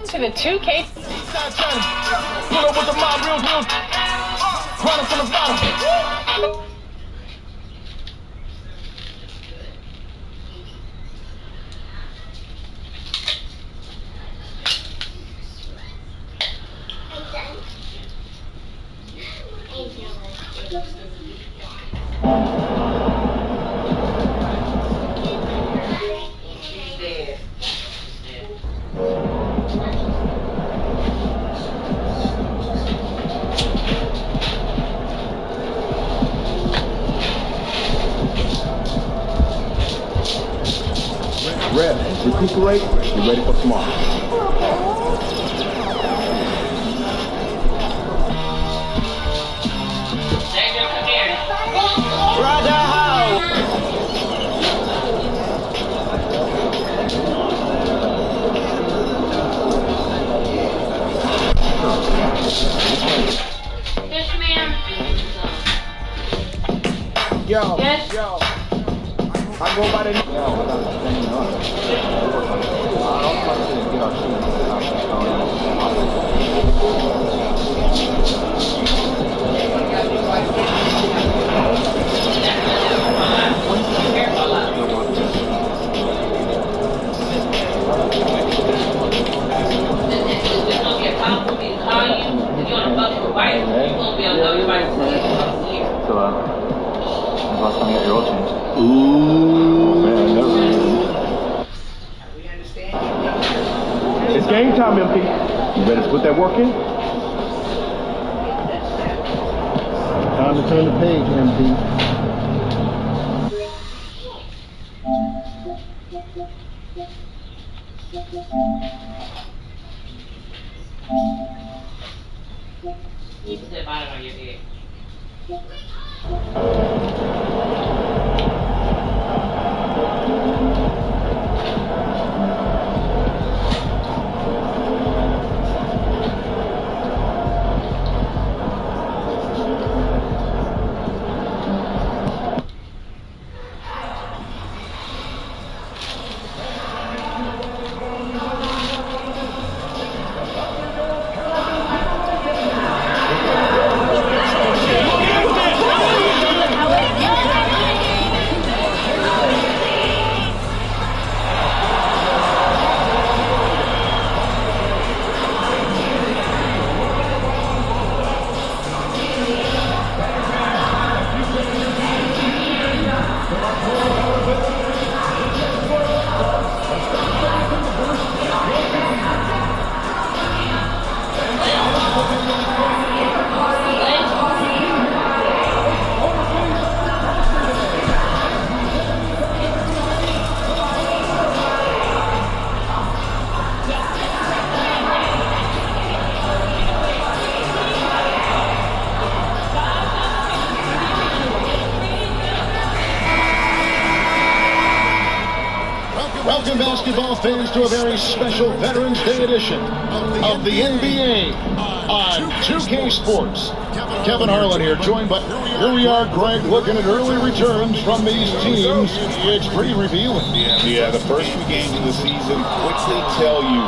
To the 2K. Pull up with the mob, real deal. Running from the bottom. Rest, recuperate, get ready for tomorrow. Yes, ma'am. Yo, Yes. yo. I go by the name. Last time I got your oil change. Ooh, man, never. It's game time, MP. You ready to put that work in? Time to turn the page, MP. You can step out on your head. Welcome, basketball fans, to a very special Veterans Day edition of the NBA on 2K Sports. Kevin Harlan here, joined by, here we are, Greg, looking at early returns from these teams. It's pretty revealing. Yeah, the first few games of the season quickly tell you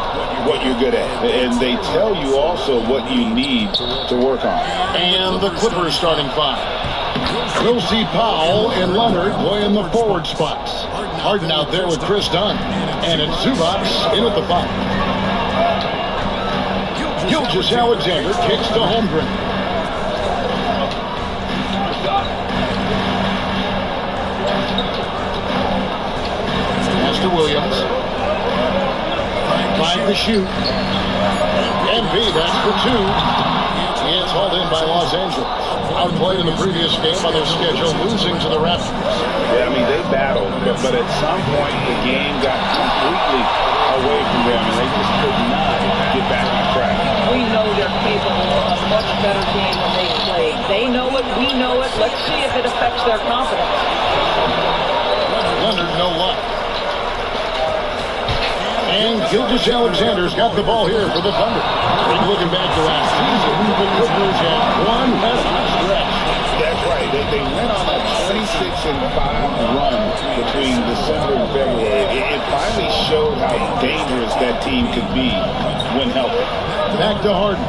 what you're good at, and they tell you also what you need to work on. And the Clippers starting five. We'll see Powell and Leonard playing the forward spots. Harden out there with Chris Dunn. And it's Zubac in at the five. Gilgeous-Alexander kicks to Holmgren. Pass to Williams. 5 to shoot. MP, that's for 2. It's hauled in by Los Angeles. Outplayed in the previous game on their schedule, losing to the Raptors. Yeah, I mean, they battled, but at some point the game got completely away from them, and they just could not get back on track. We know they're capable of a much better game when they play. They know it, we know it. Let's see if it affects their confidence. Leonard, no luck. And Gilgeous-Alexander's got the ball here for the Thunder. Looking back to last season, the Clippers had one less stretch. That's right. They went on that 26-5 run between December and February. It finally showed how dangerous that team could be when healthy. Back to Harden.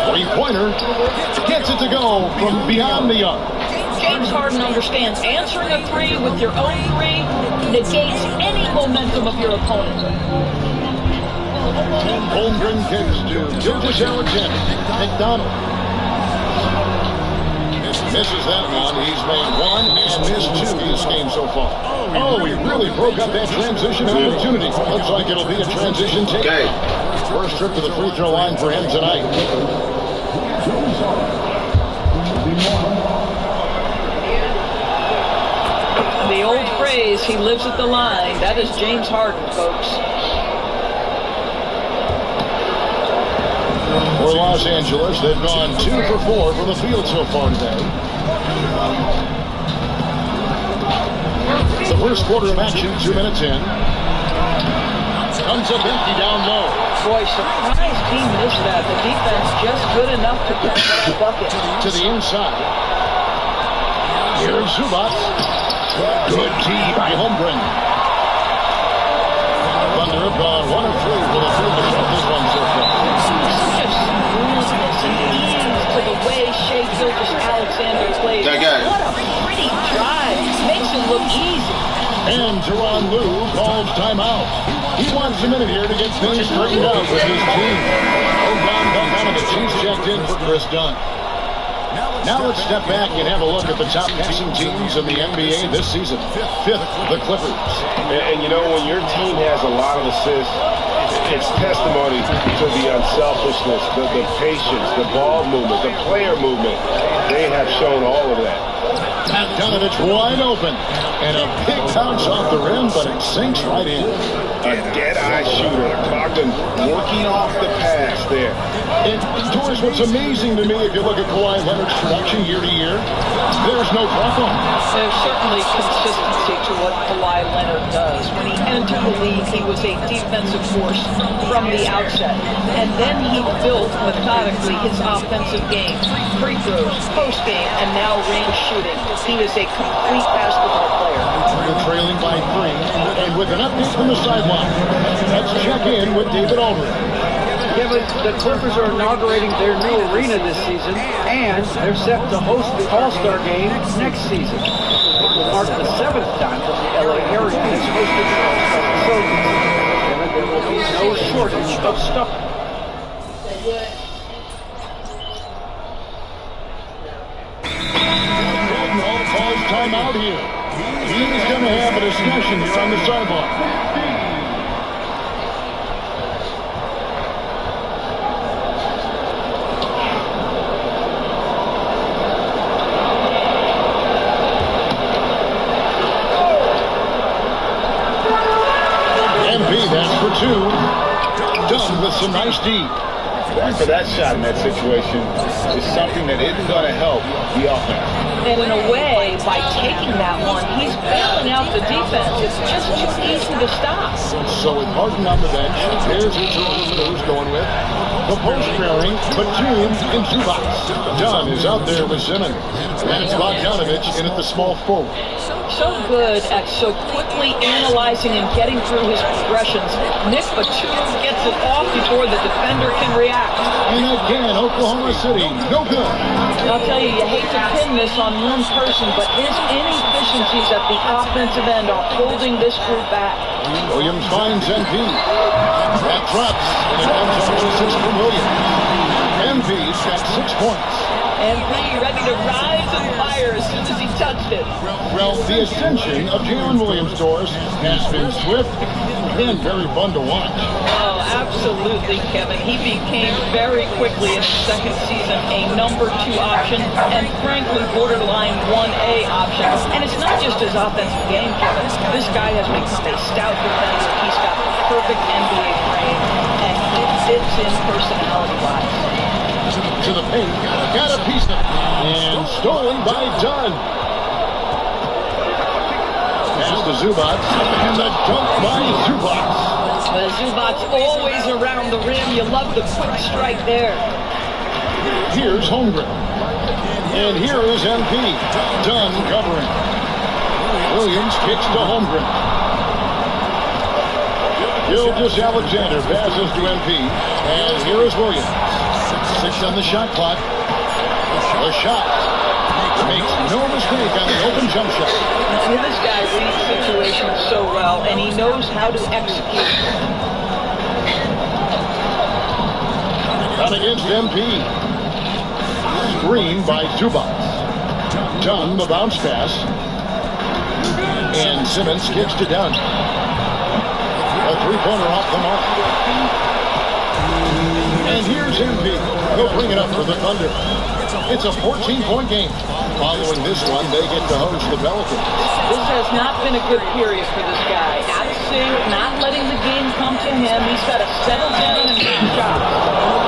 Three-pointer. Gets it to go from beyond the arc. James Harden understands answering a three with your own three negates any momentum of your opponent. Holmgren kicks to Gilgeous Alexander. McDonald. Misses that one. He's made one and missed two this game so far. Oh, he really broke up that transition opportunity. Looks like it'll be a transition take. First trip to the free throw line for him tonight. The old phrase, he lives at the line. That is James Harden, folks. For Los Angeles, they've gone 2 for 4 from the field so far today. The first quarter of action, 2 minutes in. Comes up empty down low. Boy, surprised he missed that. The defense just good enough to pick up the bucket. To the inside. Here's Zubac. Good D by Holmgren. Thunder have gone 1 of 3 for the field to shut this one so far. Such a smoothness and ease to the way Shea Gilgeous-Alexander plays. What a pretty drive. Makes it look easy. And Tyronn Lue calls timeout. He wants a minute here to get things straightened out with his team. Bogdanovich, he's checked in for Chris Dunn. Now let's step back and have a look at the top passing teams in the NBA this season. 5th, the Clippers. And you know, when your team has a lot of assists, it's testimony to the unselfishness, the patience, the ball movement, the player movement. They have shown all of that. Bogdanovich wide open. And a big bounce off the rim, but it sinks right in. A dead-eye shooter. Bogdan working off the pass there. And, Doris, what's amazing to me, if you look at Kawhi Leonard's production year to year, there's no problem. There's certainly consistency to what Kawhi Leonard does. When he entered the league, he was a defensive force from the outset. And then he built methodically his offensive game. Free throws, post game, and now range shooting. He is a complete basketball player. They're trailing by 3, and with an update from the sideline, let's check in with David Aldridge. Kevin, the Clippers are inaugurating their new arena this season, and they're set to host the All-Star Game next season. It will mark the 7th time that the LA area has hosted the All-Star facilities. Kevin, there will be no shortage of stuff. Calls timeout here. He's going to have a discussion here on the sideline. MP, that's for 2. Done with some nice D. After that shot in that situation is something that isn't going to help the offense. And in a way, by taking that one, he's bailing out the defense. It's just too easy to stop. So with Harden on the bench, there's who's going with the post pairing, Batum and Zubac. Dunn is out there with Simmons. And it's Bogdanovich in at the small forward. So good at so quickly analyzing and getting through his progressions. Nick Batum gets it off before the defender can react. And again, Oklahoma City, no good. I'll tell you hate to pin this on one person, but his inefficiencies at the offensive end are holding this group back. Williams finds MP. That drops, and it comes up to 6 for Williams. MP's got 6 points. MP ready to rise and fire as soon as he touched it. Well, the ascension of Jalen Williams, Doris, has been swift and very fun to watch. Oh, absolutely, Kevin. He became very quickly in his second season a number 2 option and frankly borderline 1A option. And it's not just his offensive game, Kevin. This guy has become a stout defender. He's got the perfect NBA frame and he fits in personality-wise. To the paint, got a piece of it, and stolen by Dunn. Pass to Zubac, and the dunk by Zubac. Zubac's always around the rim. You love the quick strike there. Here's Holmgren. And here is MP. Dunn covering. Williams kicks to Holmgren. Gilgis Alexander passes to MP. And here is Williams. 6 on the shot clock. The shot. Makes no mistake on the open jump shot. This guy reads situations so well, and he knows how to execute. Out against MP. Screen by Zubac. Dunn, the bounce pass. And Simmons kicks to Dunn. A three-pointer off the mark. And here's MP. He'll bring it up for the Thunder. It's a 14-point game. Following this one, they get to host the Pelicans. This has not been a good period for this guy. Out of sync, not letting the game come to him. He's got to settle down and make shots.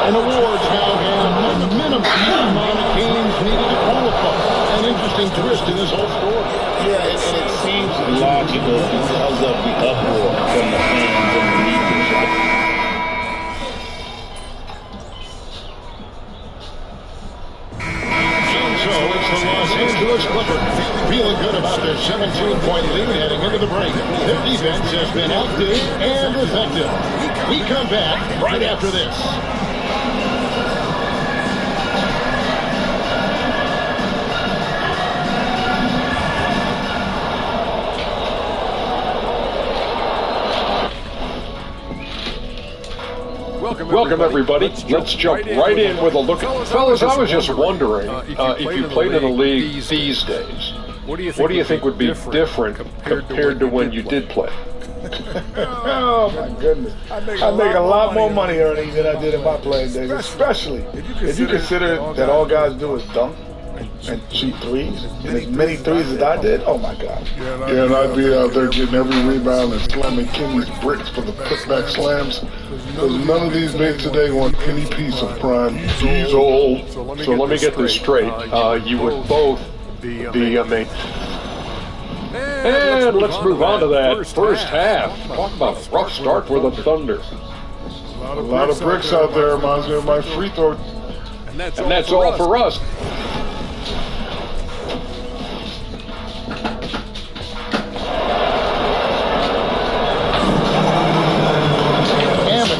And awards now have a minimum amount of games needed to qualify. An interesting twist in this whole story. Yeah, and it seems logical because of the uproar from the fans and the media. So it's the Los Angeles Clippers feeling good about their 17-point lead heading into the break. Their defense has been active and effective. We come back right after this. Welcome, everybody. Let's jump right in with a look at... Fellas, I was just wondering, if you played in a league these days, what do you think would be different compared to when you did play? Oh, my goodness. I make a lot more money earning than I did in my playing days, especially if you consider that all guys do is dunk and shoot threes, and as many threes as I did, oh my God. Yeah, and I'd be out there getting every rebound and slamming Kenny's bricks for the putback slams. Because none of these bigs today want any piece of prime. He's old. So let me get this straight. You would both be amazing. And let's move on to that first half. Talk about a rough start for the Thunder. A lot of bricks out there reminds me of my free throw. And that's all for us.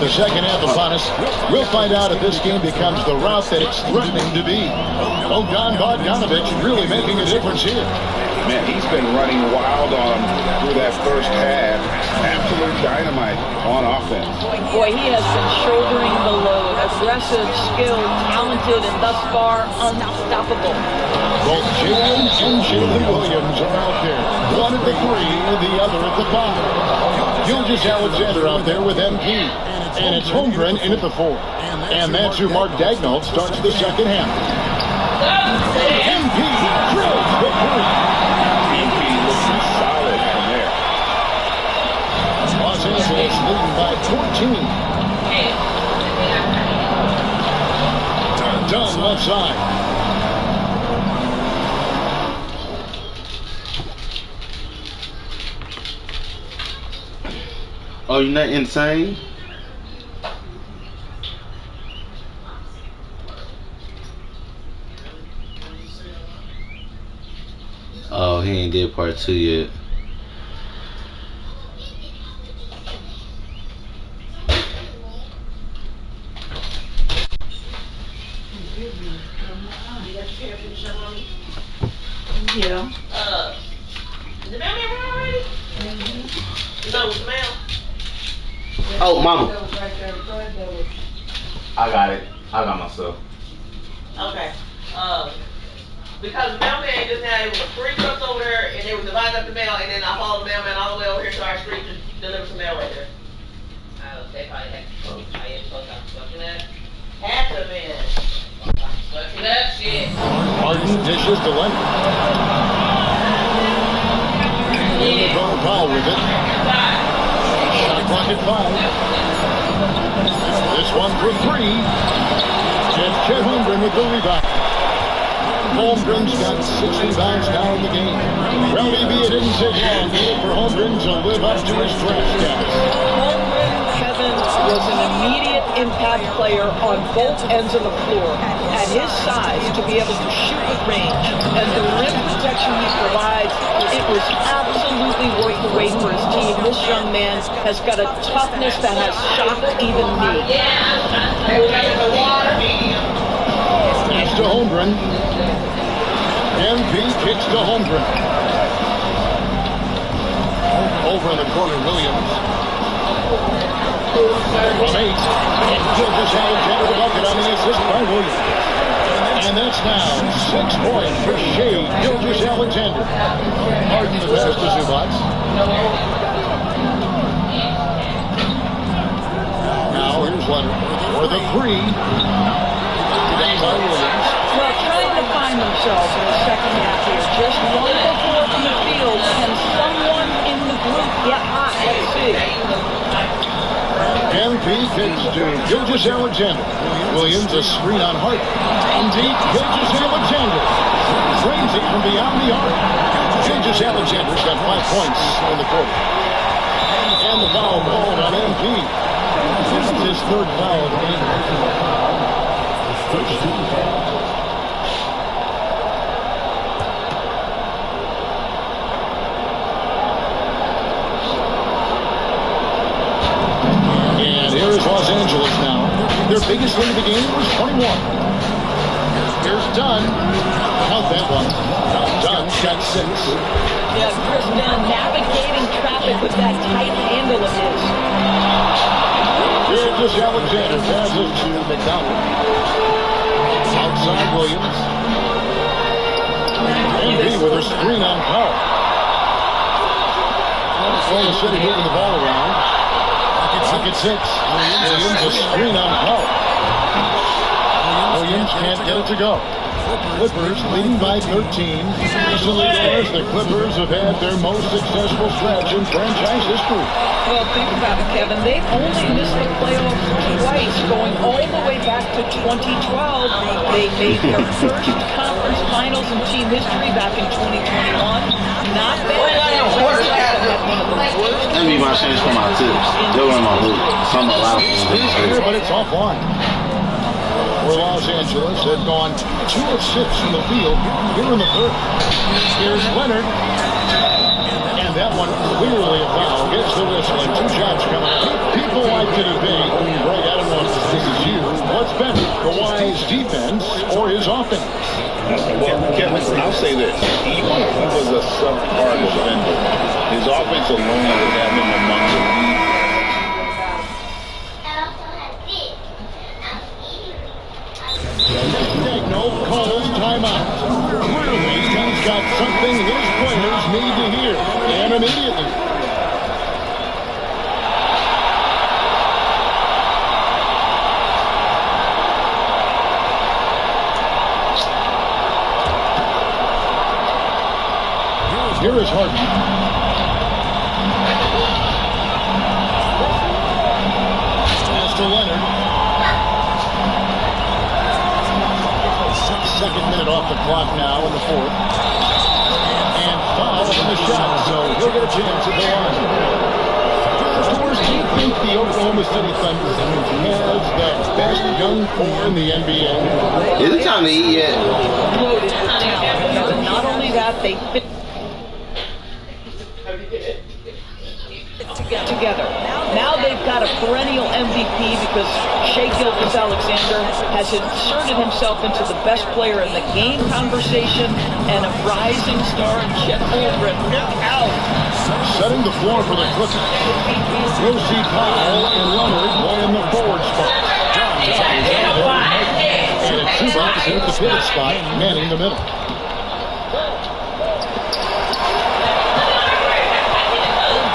The second half upon us. We'll find out if this game becomes the route that it's threatening to be. Bogdan Bogdanovic really making a difference here. Man, he's been running wild on through that first half. Absolute dynamite on offense. Boy, he has been shouldering the load. Aggressive, skilled, talented, and thus far unstoppable. Both Jalen and Jalen Williams are out there. One at the 3, the other at the 5. Gilgis Alexander out there with MP. And it's Holmgren in at the 4. And that's who Mark Daignault starts the second half. MP drills the 3. MP looking solid from there. Los Angeles leading by 14. Dunn left side. Oh, you're not insane? Oh, he ain't did part 2 yet. Yeah. Is the mailman already? You know what's the mail? Oh, mama. I got it. I got myself. Okay. Because the mailman just had, it was 3 trucks over there, and they were dividing up the mail, and then I followed the mailman all the way over here to our street to deliver some mail right there. They probably had fucking that. Had to been. Fucking that shit. Martin dishes to Leonard. LeBron Powell with it. Shot clock at 5. This one for 3. And Chet Holmgren with the rebound. Holmgren's got 6 rebounds now in the game. Well, maybe it didn't take long for Holmgren to live up to his draft status. Holmgren, Kevin, was an immediate impact player on both ends of the floor. At his size, to be able to shoot with range and the rim protection he provides, it was absolutely worth the wait for his team. This young man has got a toughness that has shocked even me. Kicks to Holmgren. MP kicks to Holmgren. Over in the corner, Williams. From 8. And Gilgis Alexander the bucket on the assist by Williams. And that's now 6 points for Shea Gilgis Alexander. Harden the pass to Zubac. Now here's Leonard for the 3. Down by Williams. Well, trying to find themselves in the second half here. Just 1-4 from the field. Can someone in the group get hot? Let's see. MP kicks to Gilgis Alexander. Williams a screen on Hart. And deep, Gilgis Alexander frames it from beyond the arc. Gilgis Alexander's got 5 points in the quarter. And the foul called on MP. This is his 3rd foul of the game. Los Angeles now. Their biggest lead of the game was 21. Here's Dunn. Count that one. Dunn's got 6. Yeah, Chris Dunn navigating traffic with that tight handle of his. Gilgis Alexander passes to McDonald. Outside Williams. MP with her screen on Powell. Oklahoma City moving the ball around. Pocket 6. Williams a screen on Powell. Williams can't get it to go. Clippers leading by 13. Recently, the Clippers have had their most successful stretch in franchise history. Well, think about it, Kevin. They've only missed the playoffs twice, going all the way back to 2012. They made their first conference finals in team history back in 2021. Not bad. That'd be my chance for my tips. They'll run my hoop. Some a lot of here, but it's offline. For Los Angeles, they've gone 2 of 6 from the field here in the 3rd. Here's Leonard. And that one clearly a foul. Gets the whistle and 2 shots coming up. People like to debate. Greg, I don't know if this is you. What's better, Kawhi's defense or his offense? Well, Kevin, I'll say this. Even if he was a subpar defender, his offense alone would have him among the league. No calls timeout. Clearly, he's got something his players need to hear, and immediately. Here is Harden. Pass to Leonard. Second minute off the clock now in the 4th. And foul in the shot, so he'll get a chance at the line. Doors, do you think the Oklahoma City Thunder has the best young core in the NBA? Is it time to eat yet? Loaded with talent. Not only that, they fit together. Now they've got a perennial MVP because Shea Gilgis Alexander has inserted himself into the best player in the game conversation and a rising star in Chet Holmgren. Look out! Setting the floor for the Clippers. We'll see Powell and Leonard play in the forward spot. And it's Zubac in the pivot spot, manning the middle.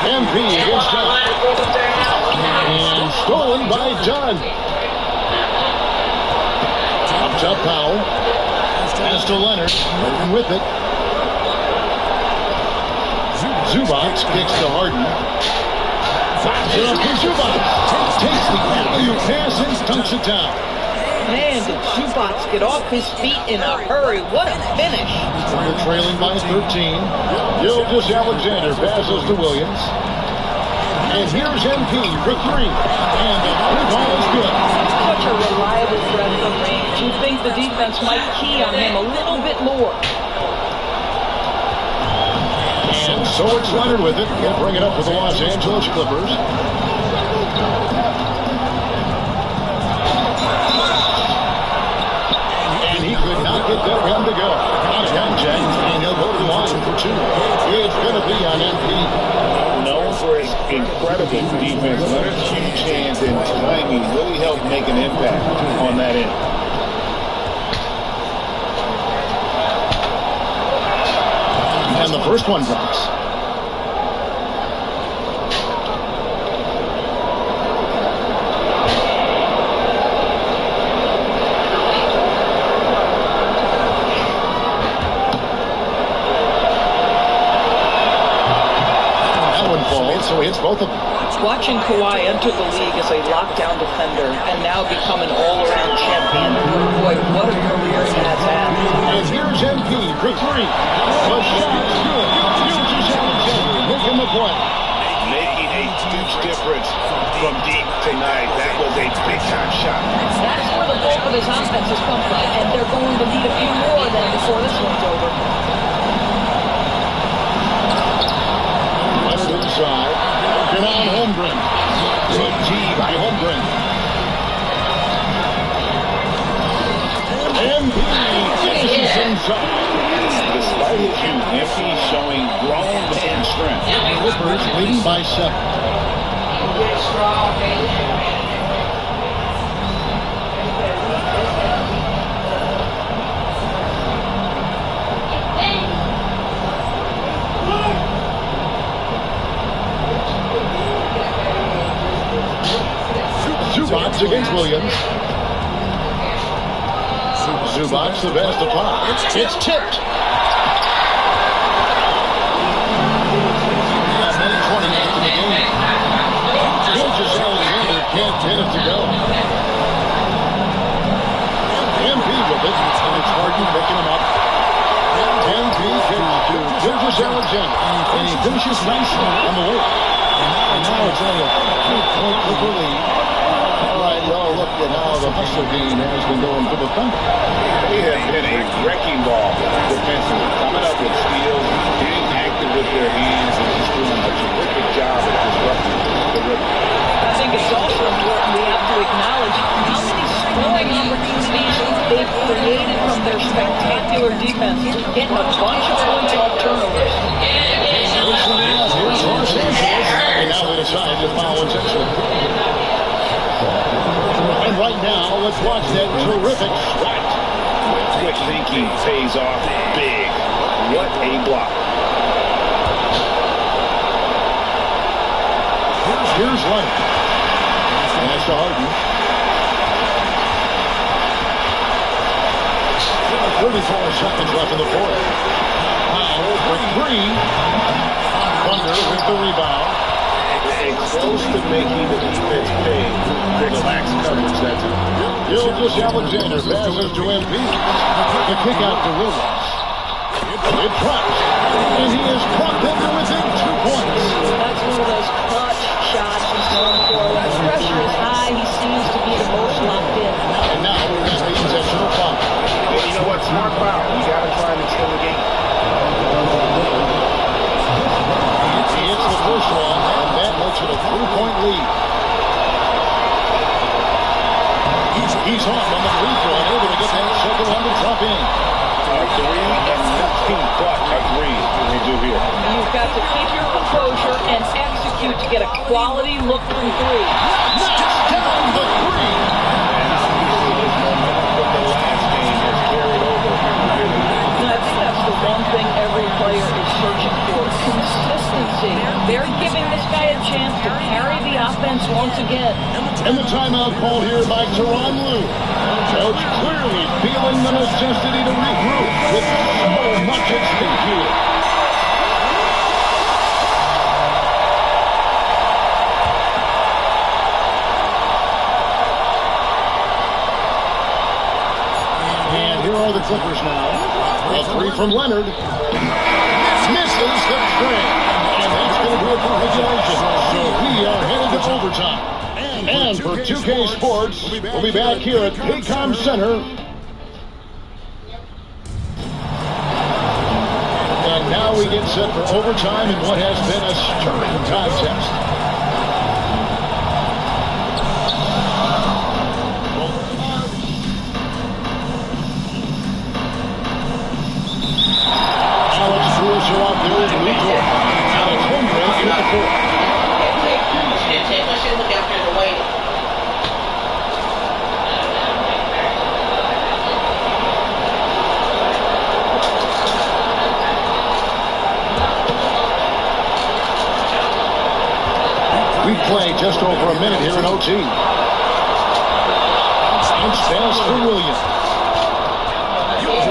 MP against Dunn. And stolen by Dunn. Up top Powell. Pass to Leonard. Harden with it. Zubac kicks to Harden. Fires it up to Zubac. Takes the alley-oop pass and dunks it down. Man, did Zubac get off his feet in a hurry. What a finish. They're trailing by 13. Gilgis Alexander passes to Williams. And here's MP for 3. And the 3 ball is good. such a reliable threat from range. You think the defense might key on him a little bit more. And so it's Leonard with it. He'll bring it up with the Los Angeles Clippers. And he could not get that rim to go. Out of contact, and he'll go to the line for two. It's going to be on MP. Known for his incredible defense, Leonard's huge hands and timing really helped make an impact on that end. And the first one drops. That one falls, so he hits both of them. Watching Kawhi enter the league as a lockdown defender and now become an all-around champion, boy, what a career he has had. And here's MP for three. The shot is good. Here's Alexander making the play. Making a huge difference from deep tonight. That was a big-time shot. That's where the bulk of his offense has come from, and they're going to need a few more than before this one's over. Leonard inside. Get on Holmgren. Good D by Holmgren. MP finishes inside. Despite his youth, MP showing grown man strength. Clippers leading by 7. Zubac against Williams. Zubac the best of 5. It's tipped. Alexander can't get it to go. MP with it, and it's Harden picking him up. MP kicks to Gilgis Alexander, and he finishes nicely on the way. And now it's only a 2-point Clipper lead. All right, y'all look at how the hustle game has been going for the Thunder. They have been a wrecking ball defensively, coming up with steals, getting active with their hands, and just doing a terrific job at disrupting the rhythm. I think it's also important we have to acknowledge how many scoring opportunities they've created from their spectacular defense, getting a bunch of points off turnovers. Here's Los Angeles, and now they decide to foul intentionally. And right now, let's watch that terrific swat. Quick thinking pays off big. What a block. Here's Leonard. Pass to Harden. 34 seconds left in the fourth. Powell for 3. Thunder with the rebound. And close to making the defense pay for the lax coverage that time. Gilgis Alexander passes to MP. The kick out to Williams. It drops. And he has brought them to within 2 points. That's one of those clutch shots he's known for. When the pressure is high, he seems to be the most locked in. And now we've got the intentional foul. And you know what? Smart foul. You got to try and extend the game. He hits the first one, and that makes it a 3-point lead. He's off on the free throw, able to get that second one to drop in. 3 and nothing but a 3 will do here. You've got to keep your composure and execute to get a quality look from 3. Knocks down the 3. And obviously his momentum from the last game has carried over. And I think that's the one thing every player is searching for. Consistency. They're giving this guy a chance to carry the offense once again. And the timeout called here by Tyronn Lue. Coach clearly feeling the necessity to regroup with so much at stake here. And here are the Clippers now. A 3 from Leonard. Misses the tray. And that's going to do it for regulation. So we are headed to overtime. And for 2K Sports, we'll be back here at Paycom Center. And now we get set for overtime in what has been a stirring contest. Alex Cruz are out there with the lead goal. Alex Holmgren in the fourth. We play just over a minute here in OT. Bounce pass for Williams.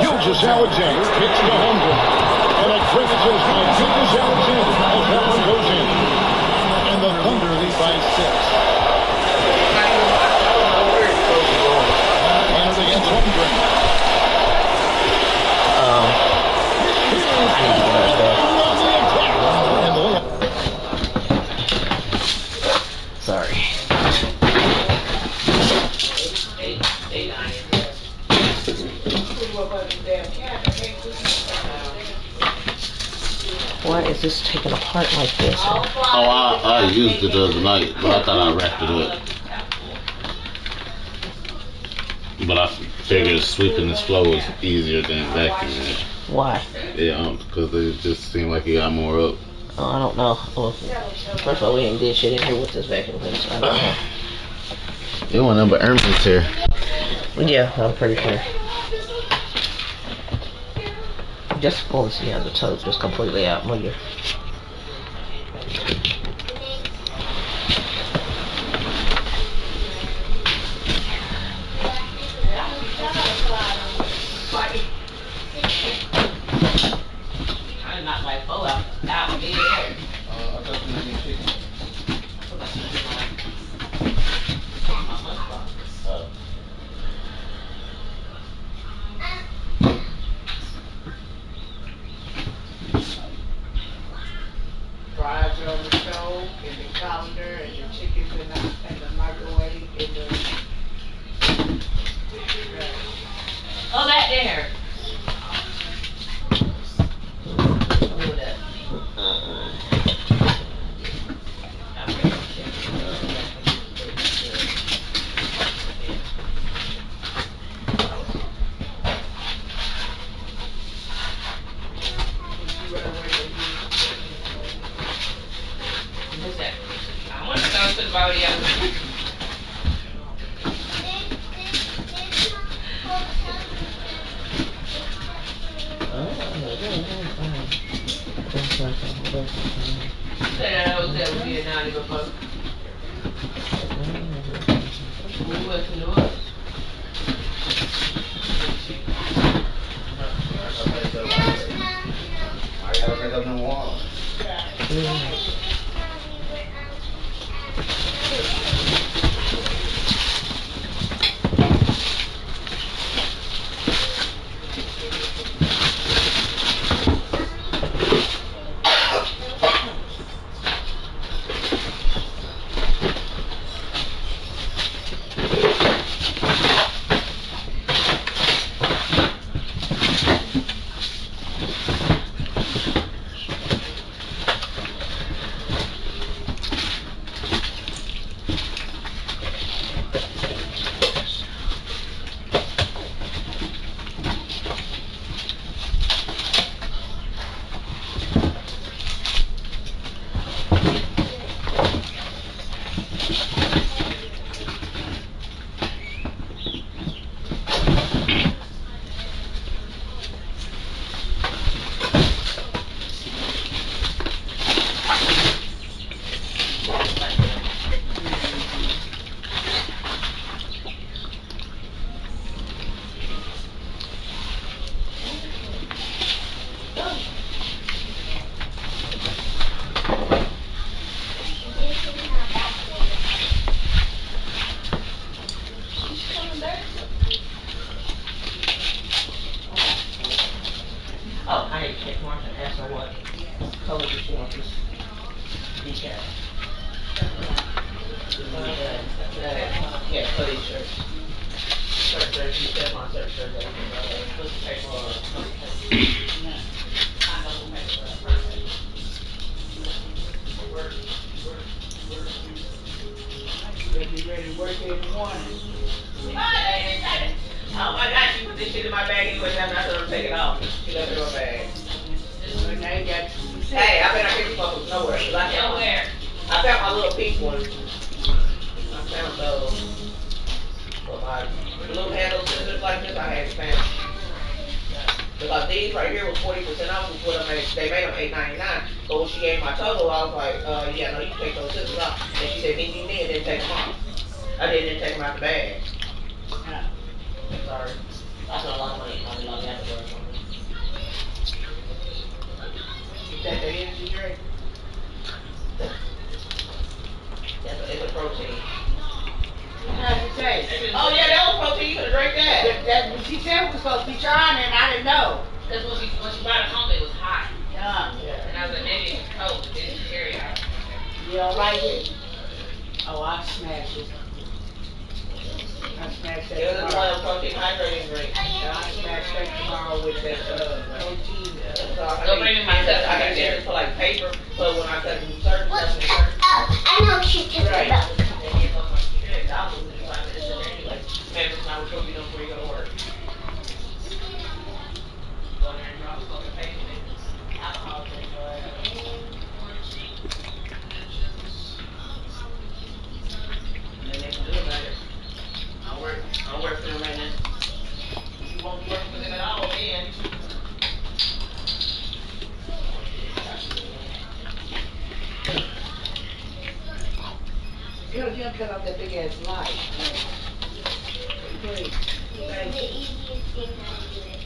Gilgis Alexander kicks to Holmgren. And a quick assist by Gilgis Alexander as that one goes in. And the Thunder lead by 6. And it against Holmgren. Sorry. Why is this taken apart like this? Oh, I used it the other night, but I thought I wrapped it up. But I figured sweeping this floor was easier than vacuuming it. Why? Yeah, because it just seemed like it got more up. Oh, I don't know. Well, first of all, we ain't did shit in here with this vacuum cleaner, so I don't know. It wasn't nothing but Ermin's here. Yeah, I'm pretty sure. Just pull and see how the tote just completely out, will you? I did not like pull out of the air. Fries are on the stove, and the colander, and the chickens in the microwave, and the... Oh, that there! I want to go to the body of it. That would be a naughty before. We went to New Orleans. I gotta pick up the wall. Oh, I need to check Martha and ask her what color she wants this decaf. Yeah, hoodie shirts. Shirt shirts, you step on shirt shirts. What's the paper or I know who makes that perfect. Better be ready to work every morning. Oh my God, she put this shit in my bag anyway, so I'm not gonna take it off. She left it in my bag. Hey, I better pick them up from nowhere. I found my little pink one. I found those. But my blue handle scissors like this, I had to found. Because these right here was 40% off before they made them $8.99. But when she gave my total, I was like, yeah, no, you can take those scissors off. And she said, me, and didn't take them off. I didn't take them out the bag. Sorry. I spent a lot of money on the afterward. You take the energy drink? It's a protein. How'd you say? Oh yeah, that was protein. You could have drank that. That's what she said we were supposed to be trying it, and I didn't know. Because when she brought it home, it was hot. Yeah. And I was like, maybe it's cold, but then she carried out. You don't like it? Oh, I smashed it. I smashed that. It was one of those protein hydrating drinks. Yeah, I smashed that tomorrow with that protein. Don't bring me my cup. I got to put like paper, but when I cut certain stuff in certain. I know what you're talking about. I'll lose it 5 minutes in there anyway. Maybe it's not what you do before you go to work. Go in there and drop a fucking paper and alcohol drink or whatever. And then they can do about it. I'll work for them right now. If you won't work for them at all, then. Girl, you don't cut off that big ass light. Please. It's the easiest thing to do it.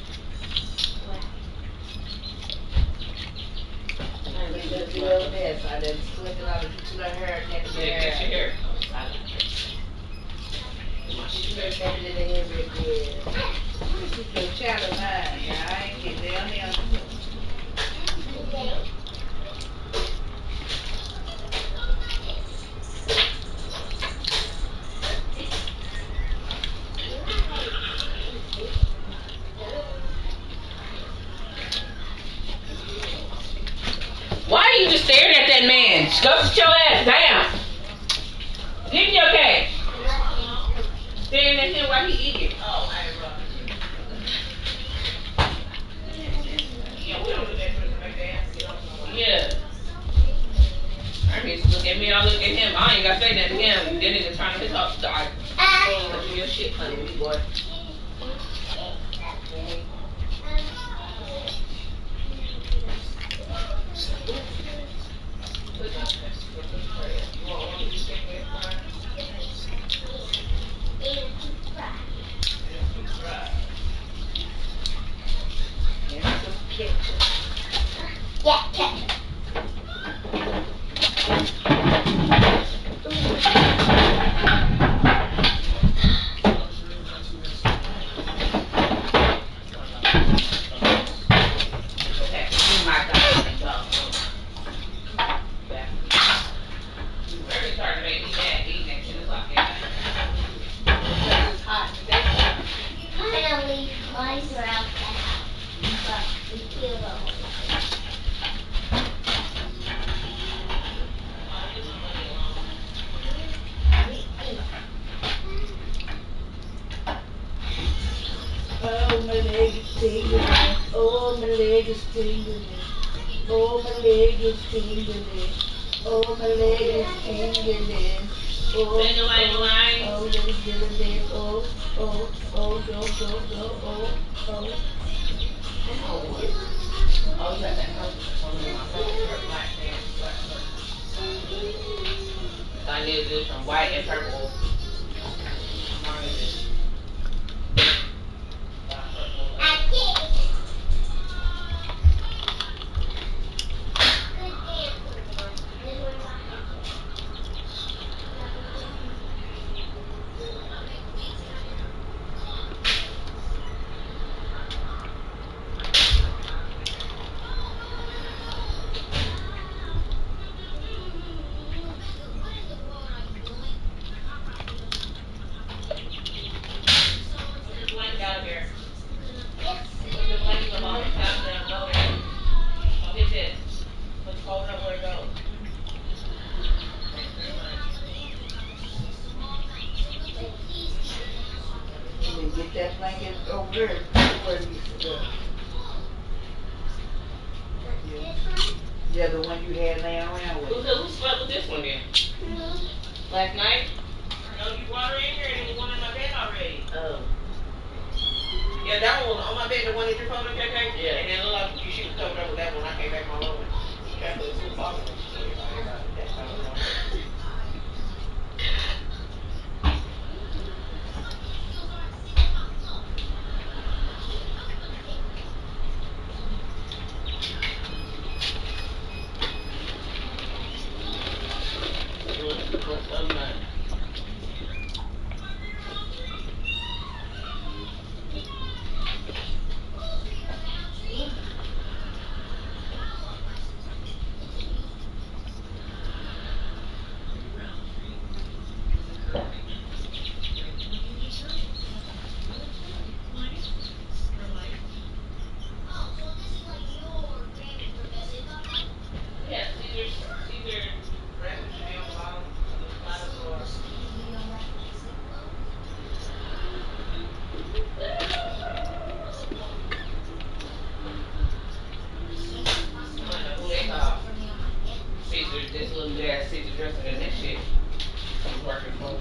I made that real mess. I done slipped it out of her hair, next to her hair. Get your hair. She better take it in the hair real good. She's your child of mine. Yeah, I ain't getting down there. Why are you just staring at that man? Go sit your ass down. Give me your cake. Staring at him while he eating. Oh, I ain't wrong. Yeah, we don't do that for the yeah. I mean, look at me, I look at him. I ain't gotta say that to him. Then nigga trying to his up start. Don't do your shit, honey, with me, boy. Yeah, ketchup. Oh, my leg is tingling. Oh, my leg is tingling. Oh, my leg is tingling. Oh, my leg is tingling. Oh, let it get a bit. Oh, go, oh. Oh, you got that I need this from white and purple. blanket over there. Where it used to go. Yeah, the one you had laying around with. Who slept with this one then? Last night? No, you brought her in here and there was one in my bed already. Oh. Yeah, that one was on my bed, the one that you told me, KK? Yeah. And then it looked like she was covered up with that one. I came back my room. That's what it was talking about. That's how it was. This little ass Caesar dressing and that shit. He's working for.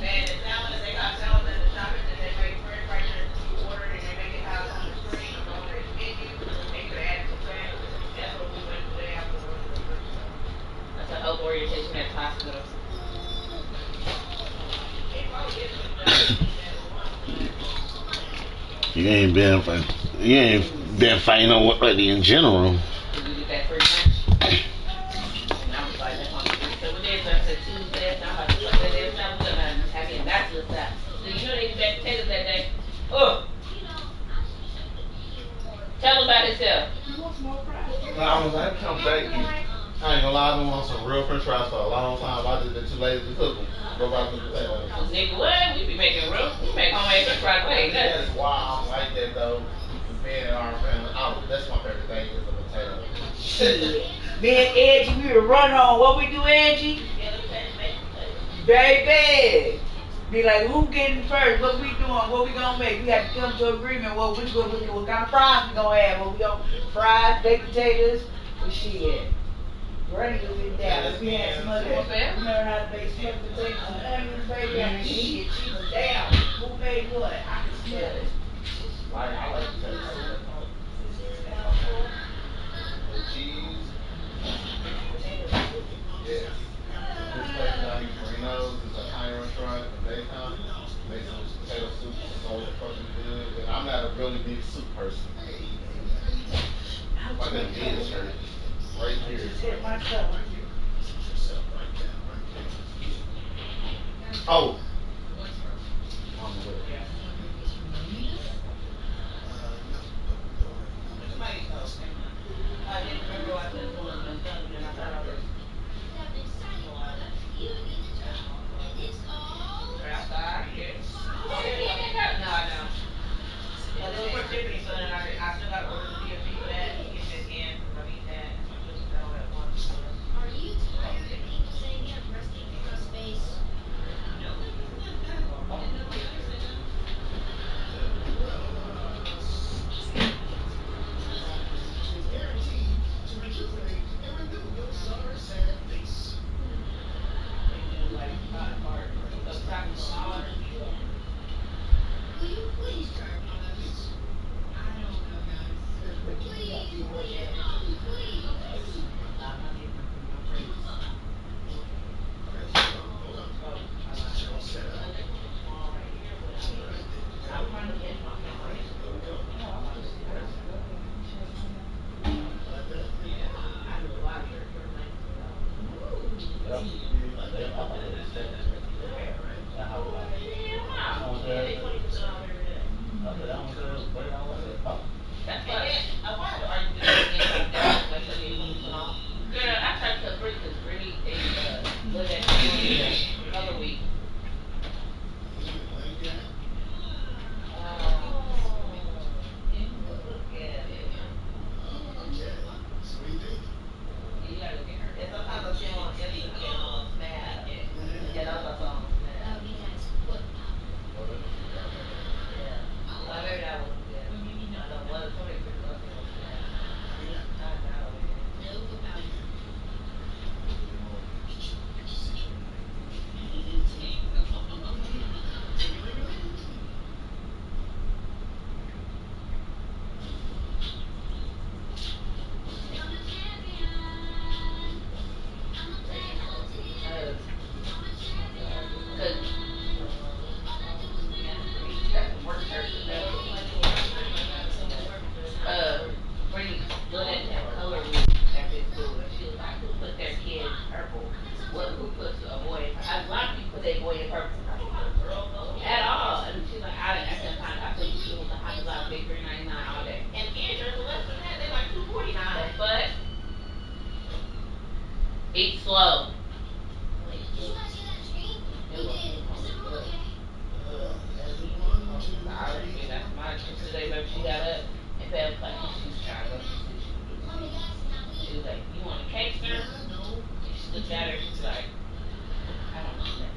Man, the salmon that they got salmon in the shop and they make fresh right there. You order it and they make it out on the screen or on the menu. They could add some things. That's what we went today after work. That's a health orientation at the hospital. You ain't been fighting already in general. Did you get that free lunch? And I was like, that's on the so we did, so I said Tuesday, and I'm like, look at this, I'm gonna have your bachelor's stuff. So you know they eat back potatoes that day. Oh! Tell him about himself. I was like, come thank you. I ain't gonna lie, I've been wanting some real french fries for a long time. I just been too lazy to cook them. Go buy some potatoes. Nigga, what? We be making we make homemade french fries. Wait, that's why I don't like that though. Being in our family, that's my favorite thing is the potato. Me and Angie, we were running on. What we do, Angie? Baby. Be like, who getting first? What we doing? What we gonna make? We have to come to agreement. What kind of fries we gonna have? What we gonna fries, baked potatoes, what she had. Granny was in Dallas. We had some other. We learned how to make sweet potatoes and onions, baby. And she was down. Who made what? I can smell it. I like potatoes. The cheese. Yeah. This place down in Marino's is a Italian restaurant in Dayton. Makes some potato soup. It's so fucking good. And I'm not a really big soup person. My name is her. Right here. Just hit myself. Oh. I didn't remember what I said to him and done, and I thought I was. Outside, yes. No, I don't. Well, they were Tiffany, so then I still got to order the DFP for that and get this in, because I need that. So just all at once. Are you tired of people saying you have resting across space? No. Will you please try one of these? I don't know, guys. Please, please. That's why I wonder, are you doing it like girl, I tried to tell Brittany because Brittany looked at the other week. And sometimes I see on Instagram, Snap, and I was Eat slow. That's my today, baby. She got up and felt like she was trying to go to sleep. She was like, "You want a cake, sir?" And she looked at her. She's like, "I don't know that."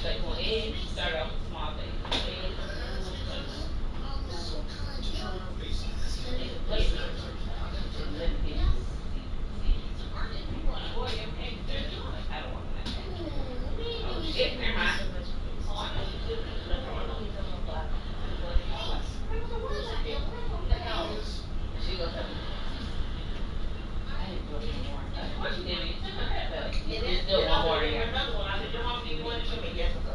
Like, you want eggs? Start off with small things. Eggs. Still one more here. Another one. I said, "Your mom, do you want it to me?" Yes, or no?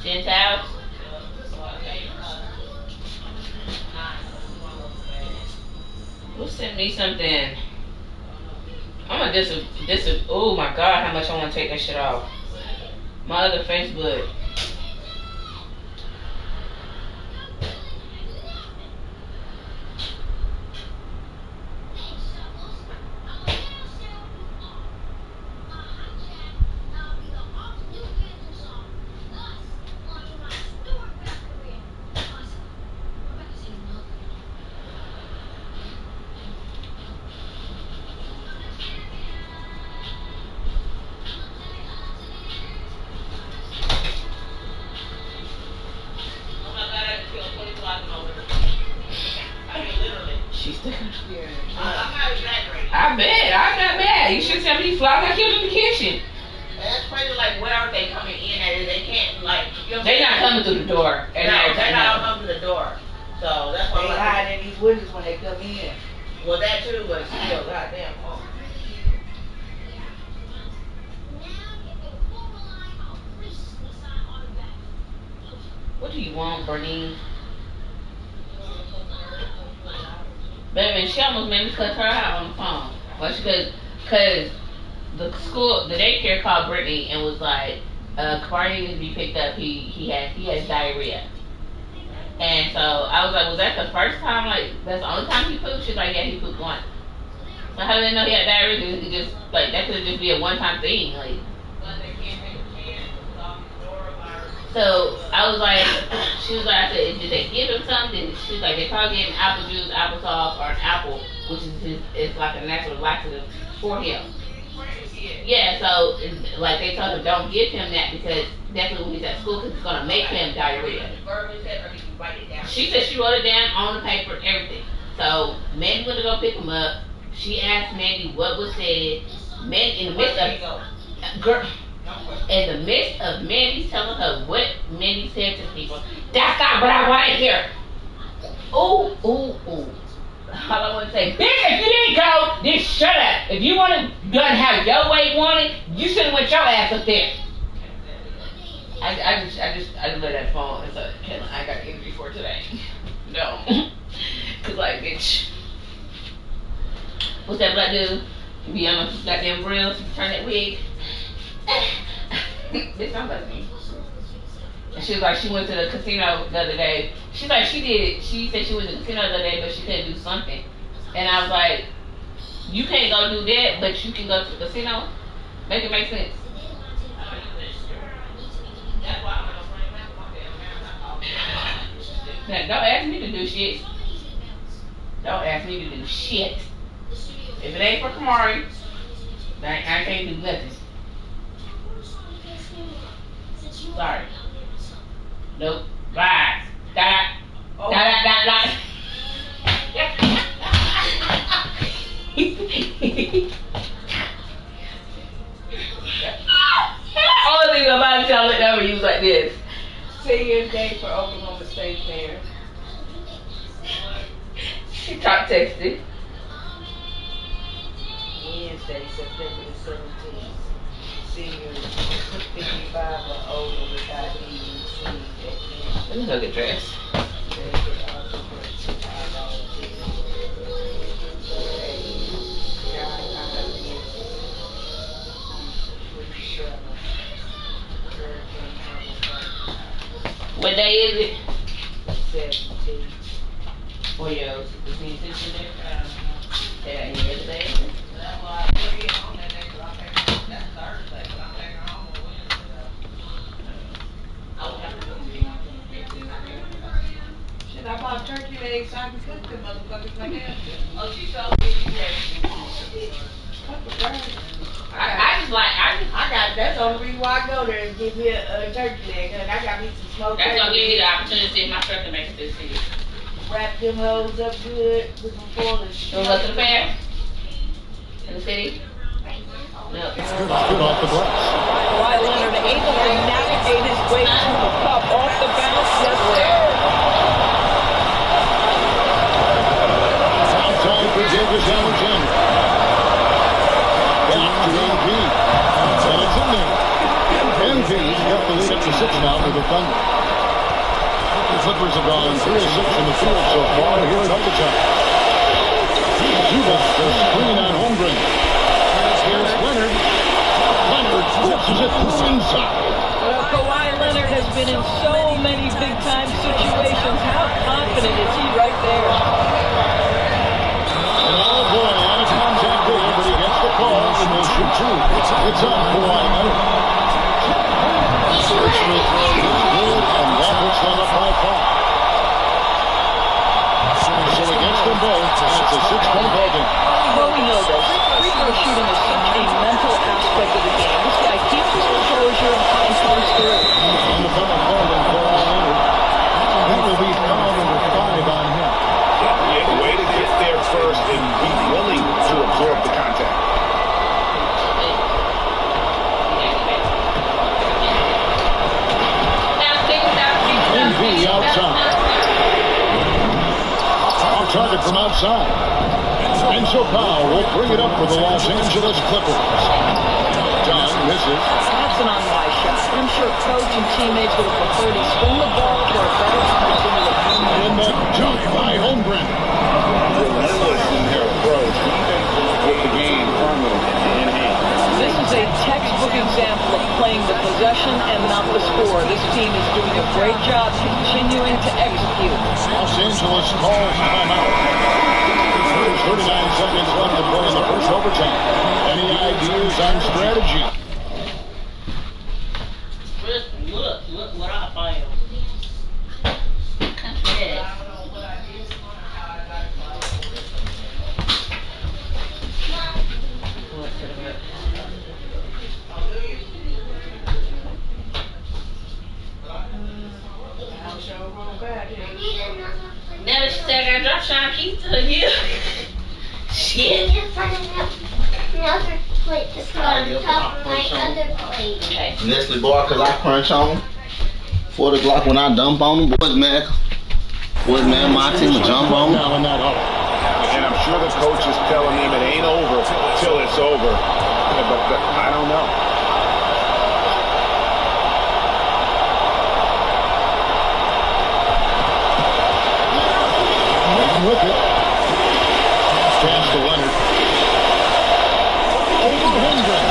Gentiles? Who sent me something? I'm gonna oh my god, how much I wanna take that shit off. My other Facebook. She's still I bet. I'm not mad. You should tell me these flies I killed in the kitchen. That's crazy. Like, where are they coming in at? They can't, like, you know, they're not coming through the door. No, they're not all coming through the door. So that's why they hide in these windows when they come in. Well, that too, but still, goddamn. Oh. What do you want, Bernice? Baby, she almost made me cuss her out on the phone. Well, cause the daycare called Brittany and was like, Kamari needs to be picked up. He has diarrhea. And so I was like, was that the first time? Like, that's the only time he pooped? She's like, yeah, he pooped once. So how do they know he had diarrhea? It just, like, that could just be a one-time thing. Like, so I was like, she was like, I said, did they give him something? She was like, they probably gave him apple juice, applesauce, or an apple, which is like a natural laxative for him. Yeah, so like they told him don't give him that because definitely when he's at school because it's gonna make him diarrhea. She said she wrote it down on the paper, everything. So Mandy went to go pick him up. She asked Mandy what was said. Mandy in the midst of Mandy telling her what Mandy said to people, that's not what I want to hear. Ooh. All I want to say, bitch, if you didn't go, then shut up. If you want to done how your way wanted, you should have went your ass up there. I just let that phone. It's like, I got energy for today. No. Cause like, bitch, what's that black dude? Be on those goddamn grills, turn that wig. Bitch, don't let me. And she was like, she went to the casino the other day. She's like, she said she went to the casino the other day, but she couldn't do something. And I was like, you can't go do that, but you can go to the casino? Make it make sense. Now, don't ask me to do shit. Don't ask me to do shit. If it ain't for Kamari, I can't do nothing. Sorry. Nope. Bye. Da. Only thing about y'all let never use like this. Senior day for Oklahoma State Fair. She talk texted. Wednesday, September the 17th. Seniors 55 or older with diabetes received admission. Let me look at dress. What day is it? 17. 4 years. Is he sitting there? They got any other day? That's why I never get home that day because I take home that Thursday, but I'm taking home on Wednesday. I would have to go see him. Shit, I bought turkey legs so I can cook them motherfuckers like that. Oh, she told me you I got, that's the only reason why I go there is give me a turkey leg. Cause I got me some smoked turkey. That's gonna give me the opportunity to see if my truck can make it to the city. Wrap them hoes up good with some foil and shit. You wanna go to the fair? In the city? No. Good off the glass. Kawhi Leonard able to navigate his way to the cup off the bounce. Yes, sir. Outside for Davis Alexander. Back to MP. And it's in there. MP's got the lead up to 6 now for the Thunder. The Clippers have gone 3 of 6 in the field so far here in overtime. Zubac, the screen on Holmgren. Here's Leonard. Leonard forces it inside. Well, Kawhi Leonard has been in so many big-time situations. How confident is he right there? And oh boy, a lot of contact there, but he gets the call and will shoot 2. It's on Kawhi Leonard. First free throw is good, and that puts them up by 5. So he gets them both, and it's a 6-point ball game. Well, we know this. Free throw shooting is such a mental aspect of the game. This guy keeps his composure and comes through. And the foul called on Kawhi Leonard. That will be foul number 5 on him. Yeah, way to get there first and be willing to absorb the contact. MV outside. Off target from outside. And so Powell will bring it up for the Los Angeles Clippers. John misses. That's an unwise shot. I'm sure coach and teammates would have preferred he spin the ball for a better opportunity. And the dunk by Holmgren. Relentless in their approach, even with the game firmly in hand. This is a textbook example of playing the possession and not the score. This team is doing a great job continuing to execute. Los Angeles calls timeout. There's 39 seconds left to play in the first overtime. Any ideas on strategy? Look what I found. Yeah. Now she said I gotta drop Sean Keith to you. Shit. Another plate that's on top of my other plate. Okay. Nestle bar, cause I crunch on them. 4 o'clock when I dump on them, boys man, my team will jump on them. And I'm sure the coach is telling him it ain't over till it's over. But I don't know. With it. Pass to Leonard. Over Holmgren.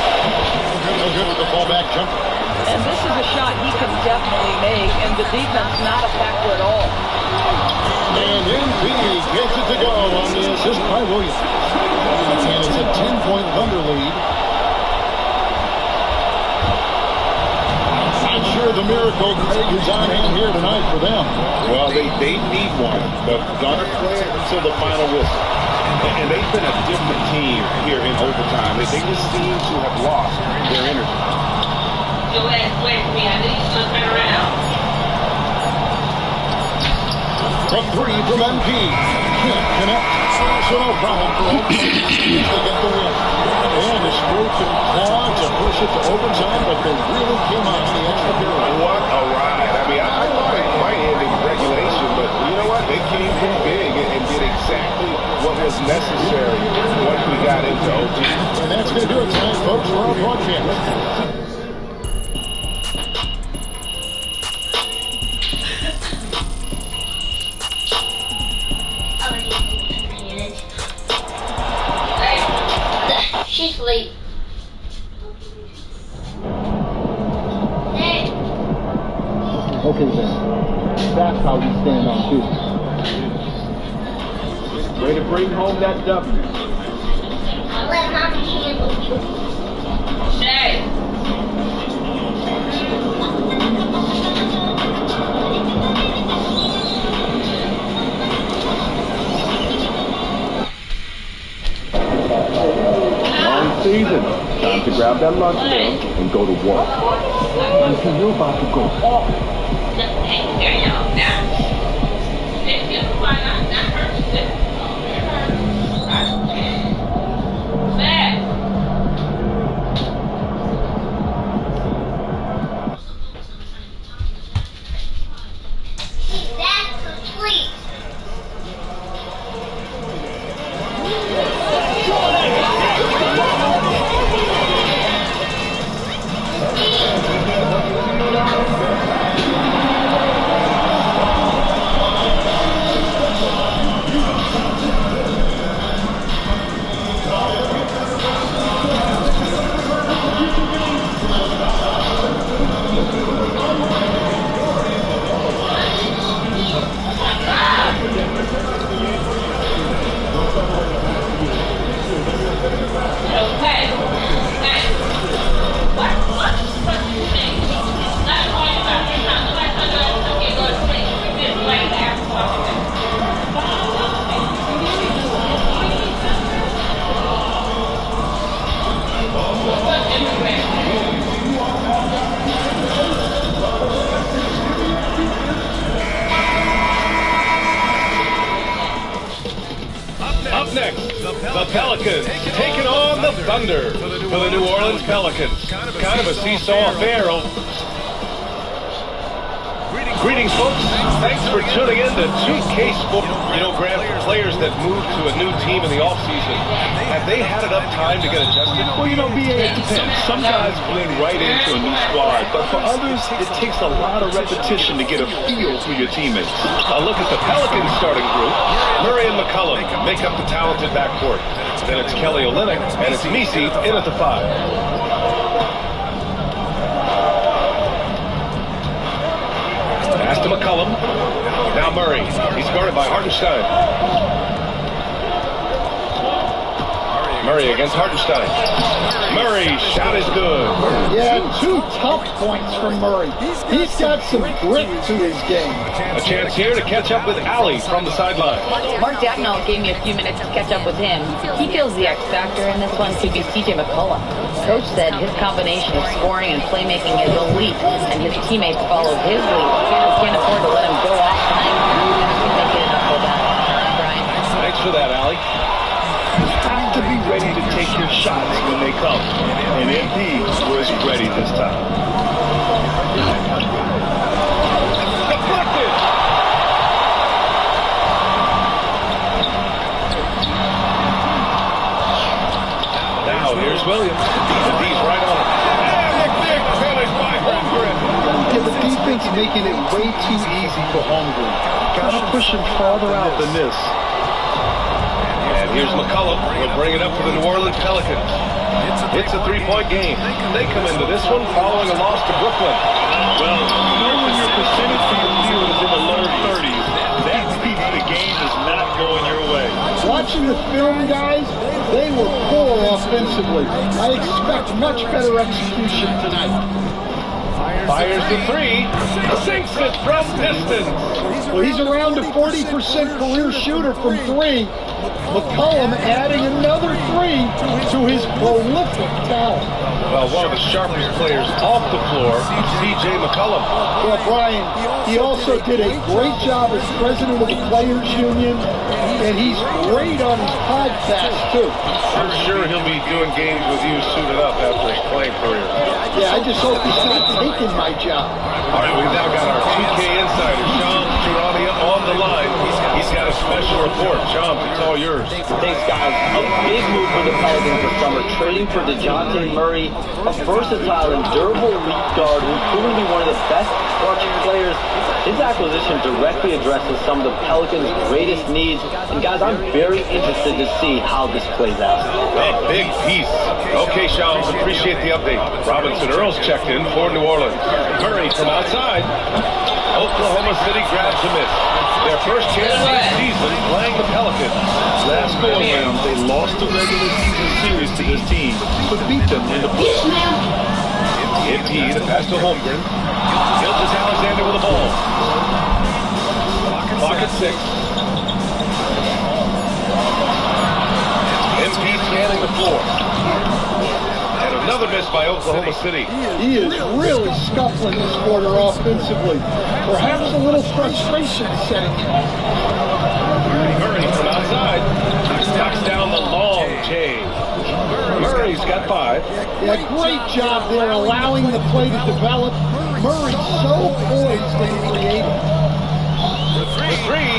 No good with the fallback jumper. And this is a shot he can definitely make, and the defense not a factor at all. And MP gets it to go on the assist by Williams. And it's a 10-point Thunder lead. Not sure the miracle Craig is on hand here tonight for them. Well, they need one, but gonna play it until the final whistle. And they've been a different team here in overtime. They just seem to have lost their energy. Your ass wait for me. I need you to turn around. From 3 from MP. Can't connect. So no problem for him. They get the win. And a stroke and claw to push it to overtime, but they really came out in the extra period. What a ride. I mean, I thought it might end in regulation, but you know what? They came pretty big and did exactly what was necessary once we got into OT. And that's going to do it tonight, folks, for our broadcast. She's asleep. Hey. Okay, then. That's how we stand on business. Way to bring home that W. Let mommy handle it. Shay. Long season. Time to grab that lunch pail and go to work. Until you're about to go off. There you go. Now. This is why not hurt. That's complete. Up next, the Pelicans taking on the Thunder for the New Orleans Pelicans. Kind of a seesaw affair. Greetings, folks. Thanks for tuning in to 2K Sports. You know, Grant, for players that moved to a new team in the offseason, have they had enough time to get adjusted? Well, you know, BA, it depends. Some guys blend right into a new squad, but for others, it takes a lot of repetition to get a feel for your teammates. A look at the Pelicans starting group. Murray and McCollum make up the talented backcourt. Then it's Kelly Olynyk, and it's Misi in at the 5. Pass to McCollum. Now Murray. He's guarded by Hartenstein. Murray against Hartenstein. Murray, shot is good. Yeah, 2 tough points from Murray. He's got some grit to his game. A chance here to catch up with Allie from the sideline. Mark Dagnall gave me a few minutes to catch up with him. He feels the X factor in this one could be CJ McCollum. Coach said his combination of scoring and playmaking is elite, and his teammates follow his lead. Can't afford to let him go off tonight. I think they get enough of that. Brian. Thanks for that, Allie. Have to be ready to take your shots when they come. And MP was ready this time. Deflected! Now here's Williams. And he's right on it. And Nick finished by Holmgren. Yeah, the defense making it way too easy for Holmgren. Gotta push him farther out than this. And here's McCollum. He'll bring it up for the New Orleans Pelicans. It's a 3-point game. They come into this one following a loss to Brooklyn. Well, you know when your percentage for your field is in the low 30s, that means the game is not going your way. Watching the film, guys, they were poor offensively. I expect much better execution tonight. Fires the 3. Sinks it from distance. Well, he's around a 40% career shooter from 3. McCollum adding another 3 to his prolific talent. Well, one of the sharpest players off the floor, C.J. McCollum. Well, Brian, he also did a great job as president of the Players Union, and he's great on his podcast, too. I'm sure he'll be doing games with you suited up after his playing career. Yeah, I just hope he's not taking my job. All right, we've now got our 2K insider, Sean Gerania, on the line. He's got us special report. Chums, it's all yours. Thanks, guys. A big move for the Pelicans this summer, trading for DeJounte Murray, a versatile and durable lead guard who's proven to be one of the best clutch players. His acquisition directly addresses some of the Pelicans' greatest needs. And, guys, I'm very interested to see how this plays out. A big piece. Okay, Shams, appreciate the update. Robinson Earls checked in for New Orleans. Murray from outside. Oklahoma City grabs a miss. Their first chance of the season playing the Pelicans. Last go-around, they lost the regular season series to this team, but beat them in the playoffs. MP, the pass to Holmgren. Gilgeous Alexander with the ball. Clock at 6. MP scanning the floor. And another miss by Oklahoma City. He is really scuffling this quarter offensively. Perhaps a little frustration setting in. Murray from outside. Knocks down the long J. Murray's got 5. Yeah, great job there allowing the play to develop. Murray's so poised and creative. The 3.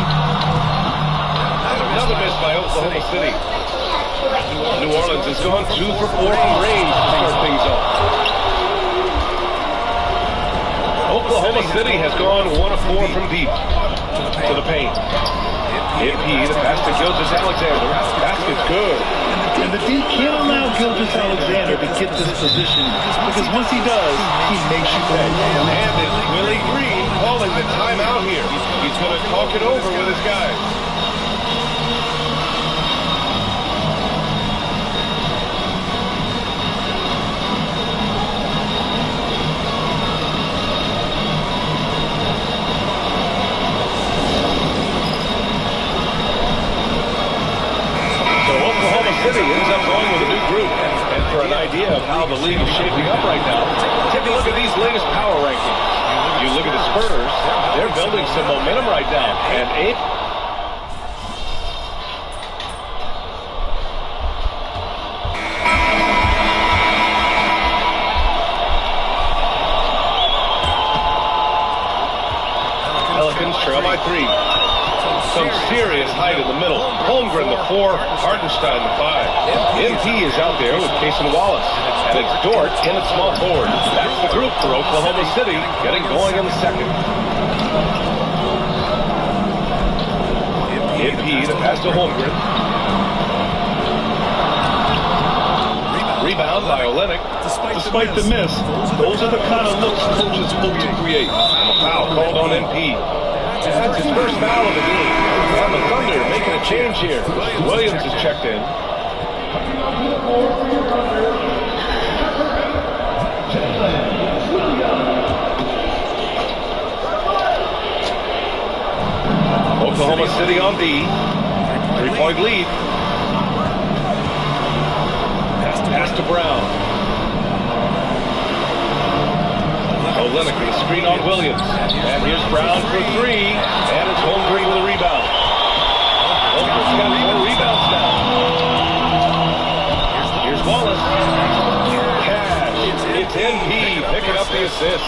And another miss by Oklahoma City. New Orleans has gone 2 for 4 from range to start things off. Oklahoma City has gone 1 of 4 from deep to the paint. MP, the pass to Gilgeous Alexander. Basket's good. And the D can't allow Gilgeous Alexander to get this position because once he does, he makes you pay. And it's Willie Green calling the timeout here. He's going to talk it over with his guys. City ends up going with a new group. And for an idea of how the league is shaping up right now, take a look at these latest power rankings. You look at the Spurs, they're building some momentum right now. And 8. Pelicans trail by 3. Some serious height in the middle. Holmgren, the 4. Hartenstein, the 5. MP is out there with Cason Wallace. And it's Dort in at small forward. That's the group for Oklahoma City, getting going in the second. MP, the pass to Holmgren. Rebound by Olenek. Despite the miss, those are the kind of looks coaches hope to create. And a foul called on MP. That's his first foul of the game. And the Thunder making a change here. Williams is checked in. Oklahoma City on D. 3-point lead. Pass to Brown. Olenek with a screen on Williams. And here's Brown for 3. And it's Holmgren with a rebound. Holmgren's got 4 rebounds now. Here's Wallace. Cash. It's MP picking up the assist.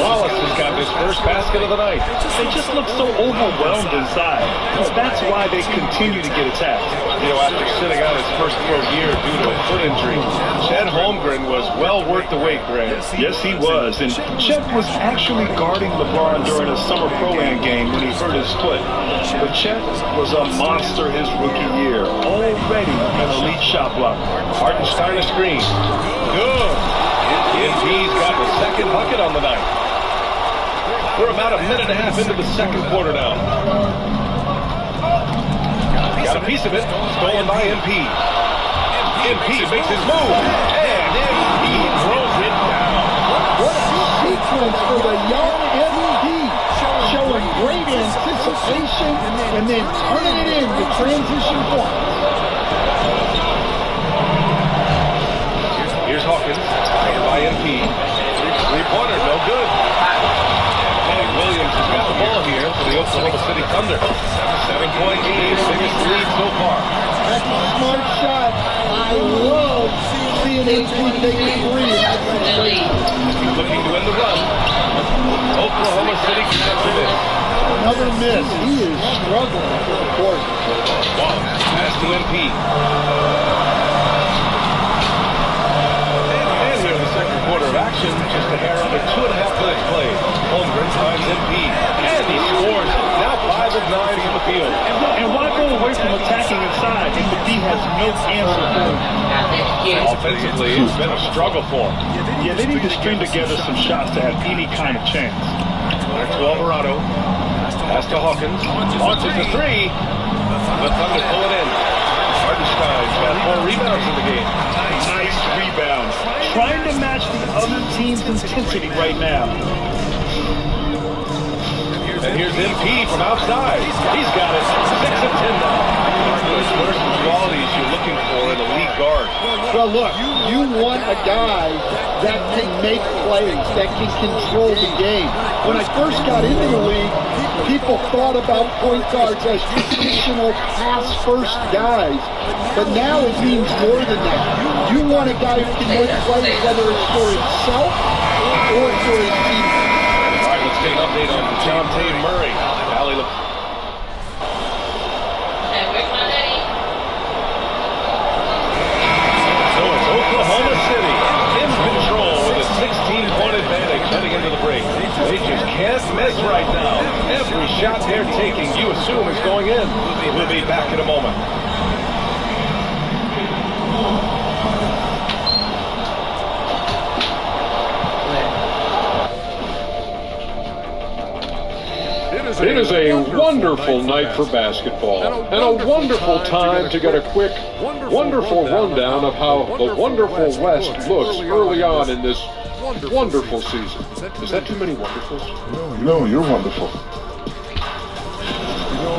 Wallace has got his first basket of the night. They just look so overwhelmed inside. That's why they continue to get attacked. You know, after sitting out his first pro year due to a foot injury, Chet Holmgren was well worth the wait, Grant. Yes, he was. And Chet was actually guarding LeBron during a summer pro-am game when he hurt his foot. But Chet was a monster his rookie year. Already an elite shot blocker. Hartenstein a screen. Good. MP's got the second bucket on the night. We're about a minute and a half into the second quarter now. Got a piece of it. Stolen by MP. MP makes his move. And MP throws it down. What a sequence for the young MP. Showing great anticipation and then turning it into transition point. Here's Hawkins. By MP. Three-pointer, no good. And Williams has got the ball here for the Oklahoma City Thunder. 7-point game, biggest lead so far. That's a smart shot. I love seeing an MP taking 3 in that situation. Looking to win the run. Oklahoma City grabs the miss. Another miss. He is struggling for the quarter. Wow. Pass to MP. And here in the second quarter of action, just a hair under 2.5 minutes played. Holmgren finds MP. And he scores. Now 5 of 9 from the field. And why go away from attacking inside if the D has no answer for him? Offensively, it's been a struggle for him. Yeah, they need to string together some shots to have any kind of chance. Back to Alvarado. Pass to Hawkins. Launches the 3. The Thunder pull it in. Hartenstein's got 4 rebounds in the game. Nice rebound. Trying to match the other team's intensity right now. And here's MP from outside. He's got it. 6 of 10 now. Where's the qualities you're looking for in a lead guard? Well, look, you want a guy that can make plays, that can control the game. When I first got into the league, people thought about point guards as traditional pass-first guys. But now it means more than that. You want a guy who can make plays, whether it's for himself or for his team. All right, let's get an update on DeJounte Murray. Allie, look. Oklahoma City in control with a 16-point advantage heading into the break. They just can't miss right now. Every shot they're taking, you assume, is going in. We'll be back in a moment. It is a wonderful night for basketball, and a wonderful time to get a quick, wonderful rundown of how the wonderful West looks early on in this wonderful season. Is that too many wonderfuls? No, you're wonderful.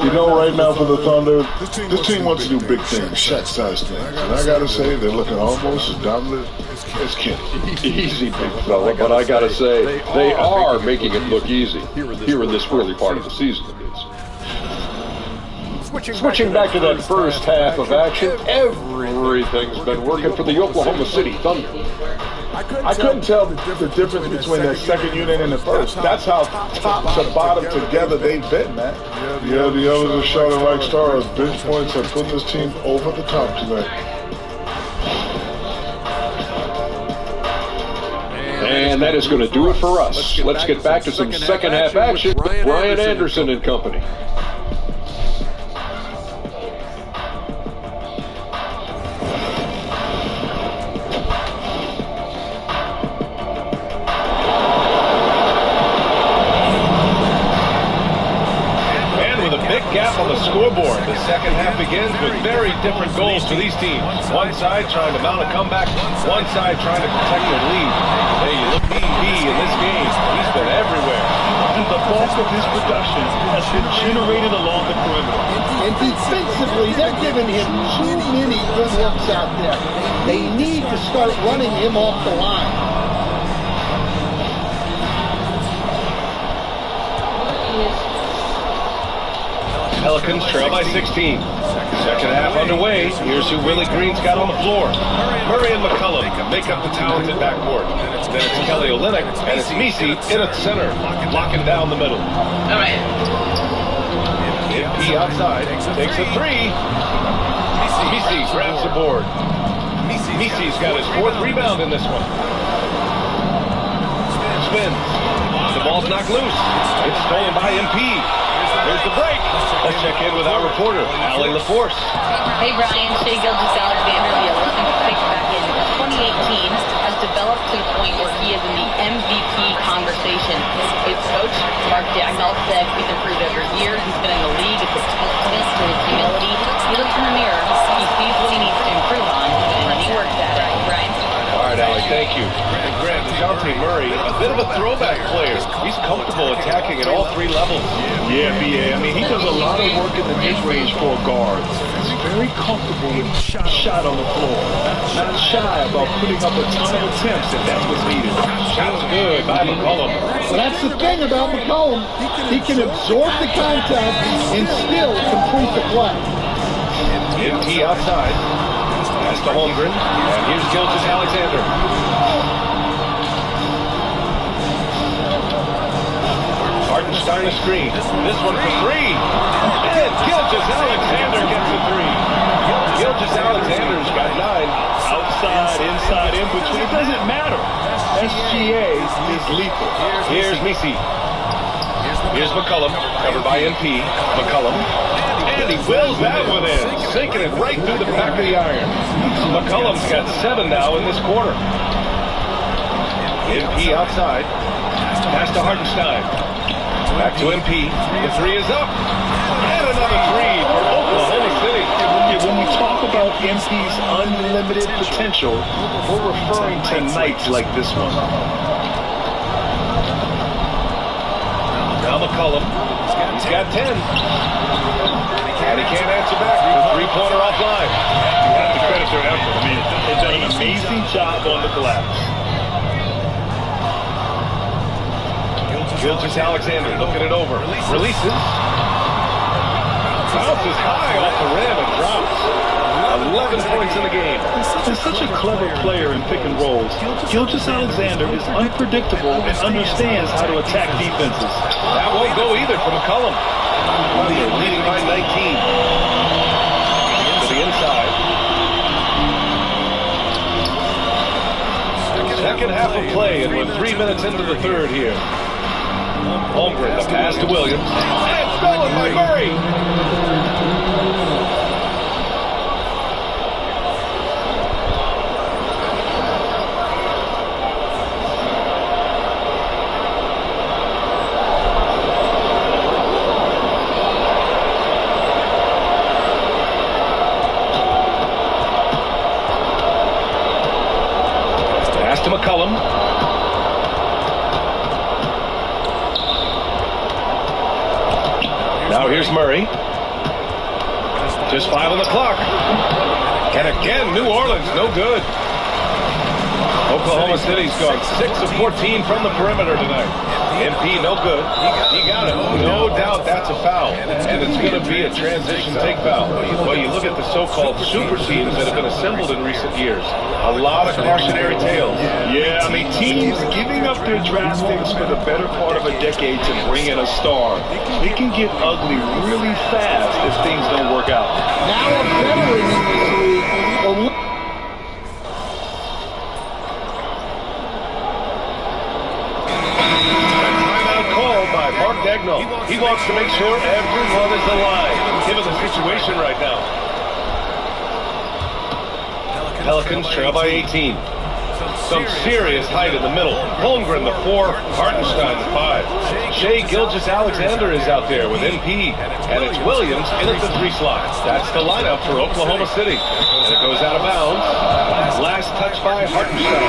You know, right now for the Thunder, this team wants to do big things, Shaq-sized things. And I got to say, they're looking almost as dominant as Kenny. Easy, big fella, but I got to say, they are making it look easy here in this early part of the season. Switching back to that first half of action, everything's been working for the Oklahoma City Thunder. I couldn't tell the difference between the second unit and the first. That's how top to bottom together they've been, man. Yeah, the others are shining like stars. Bench points have put this team over the top tonight. And that is going to do it for us. Let's get back to some second half action with Brian Anderson and company. Gap on the scoreboard. The second half begins with very different goals for these teams. One side trying to mount a comeback, one side trying to protect their lead. Hey, you look at DB in this game. He's been everywhere. And the bulk of his production has been generated along the perimeter. And defensively, they're giving him too many good looks out there. They need to start running him off the line. Pelicans trail by 16. Second half underway. Here's who Willie Green's got on the floor. Murray and McCollum make up the talented backcourt. Then it's Kelly Olynyk and it's Misi in at center, locking down the middle. All right. MP outside, takes a 3. Misi grabs the board. Misi's got his 4th rebound in this one. Spins. The ball's knocked loose. It's stolen by MP. Here's the break. Let's check in with our reporter, Allie LaForce. Hey, Brian. Shai Gilgeous-Alexander, the 11th pick back in 2018, has developed to the point where he is in the MVP conversation. His coach, Mark Dagnall, said he's improved every year. He's been in the league. It's a testament to his humility. He looks in the mirror. He sees what he needs to improve on, and he works at it. Brian? All right, Allie, thank you. And Grant, DeJounte Murray, a bit of a throwback player. He's comfortable attacking at all 3 levels. Yeah, B.A. I mean, he does a lot of work in the mid-range for a guard. He's very comfortable with shot on the floor. Not shy about putting up a ton of attempts if that's what's needed. Sounds good by McCollum. Well, that's the thing about McCollum. He can absorb the contact and still complete the play. MP outside. Pass to Holmgren. And here's Gilgeous-Alexander. Hartenstein a screen. This one for three. And Gilgeous-Alexander gets a three. Gilgeous-Alexander's got 9. Outside, inside, in between. It doesn't matter. SGA is lethal. Here's Misi. Here's McCullum, covered by MP. McCullum. And he wills that one in, sinking it right through the back of the iron. McCullum's got 7 now in this quarter. MP outside. Pass to Hartenstein. Back to MP. The three is up. And another three for Oklahoma City. When we talk about MP's unlimited potential, we're referring to nights like this one. Now McCullum. He's got 10. And he can't answer back. The three-pointer offline. You have to credit their effort. I mean, they've done an amazing job on the glass. Gilgeous-Alexander looking it over. Releases. Bounces high off the rim and drops. 11 points in the game. He's such a clever player in pick and rolls. Gilgeous-Alexander is unpredictable and understands how to attack defenses. That won't go either for McCullum. They're leading by 19. To the inside. Second half of play, and we're 3 minutes into the third here. Holmgren, the pass to Williams. And it's stolen by Murray. Pass to McCullum. Now here's Murray. Just 5 on the clock. And again, New Orleans, no good. Oklahoma City's gone 6 of 14 from the perimeter tonight. MP, no good. He got it. No doubt that's a foul. And it's going to be a transition take foul. Well, you look at the so-called super teams that have been assembled in recent years. A lot of cautionary tales. Yeah, I mean, teams giving up their draft picks for the better part of a decade to bring in a star. It can get ugly really fast if things don't work out. Now a veteran in this league. Mark Dagnall. He wants to make sure everyone is alive, given the situation right now. Pelicans trail by 18. Some serious height in the middle. Holmgren, the 4. Hartenstein, the 5. Shai Gilgeous-Alexander is out there with MP. And it's Williams in at the 3 slot. That's the lineup for Oklahoma City. And it goes out of bounds. Last touch by Hartenstein.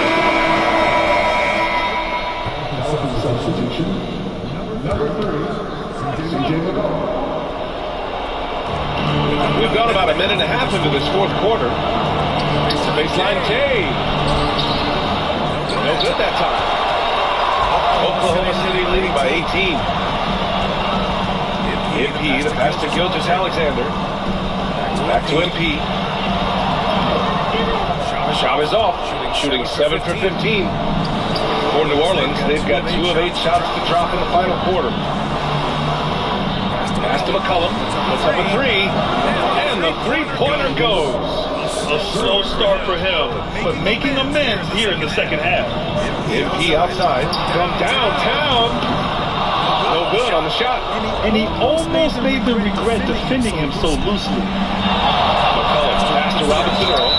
Substitution. Number 3, CJ McCollum. We've gone about a minute and a half into this fourth quarter. Baseline K. No good that time. Oklahoma City leading by 18. MP, the pass to Gilgeous-Alexander. Back to MP. Shot is off. Shooting 7 for 15. For New Orleans, they've got 2 of 8 shots to drop in the final quarter. Pass to McCullum, puts up a 3, and the three-pointer goes. A slow start for him, but making amends here in the second half. MP outside, from downtown. No good on the shot. And he almost made them regret defending him so loosely. McCullum, pass to Robinson Earl.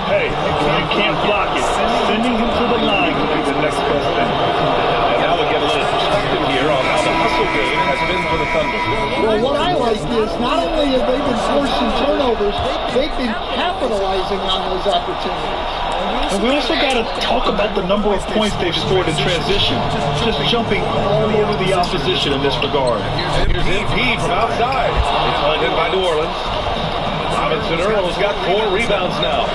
Hey, you can't block it. Sending him to the line would be the next best thing. And now we'll get a little perspective here on how the hustle game has been for the Thunder. Well, what I like is not only have they been forcing turnovers, they've been capitalizing on those opportunities. And we also got to talk about the number of points they've scored in transition. Just jumping all over the opposition in this regard. Here's MP from outside. It's hung in by New Orleans. Robinson Earl's got 4 rebounds now.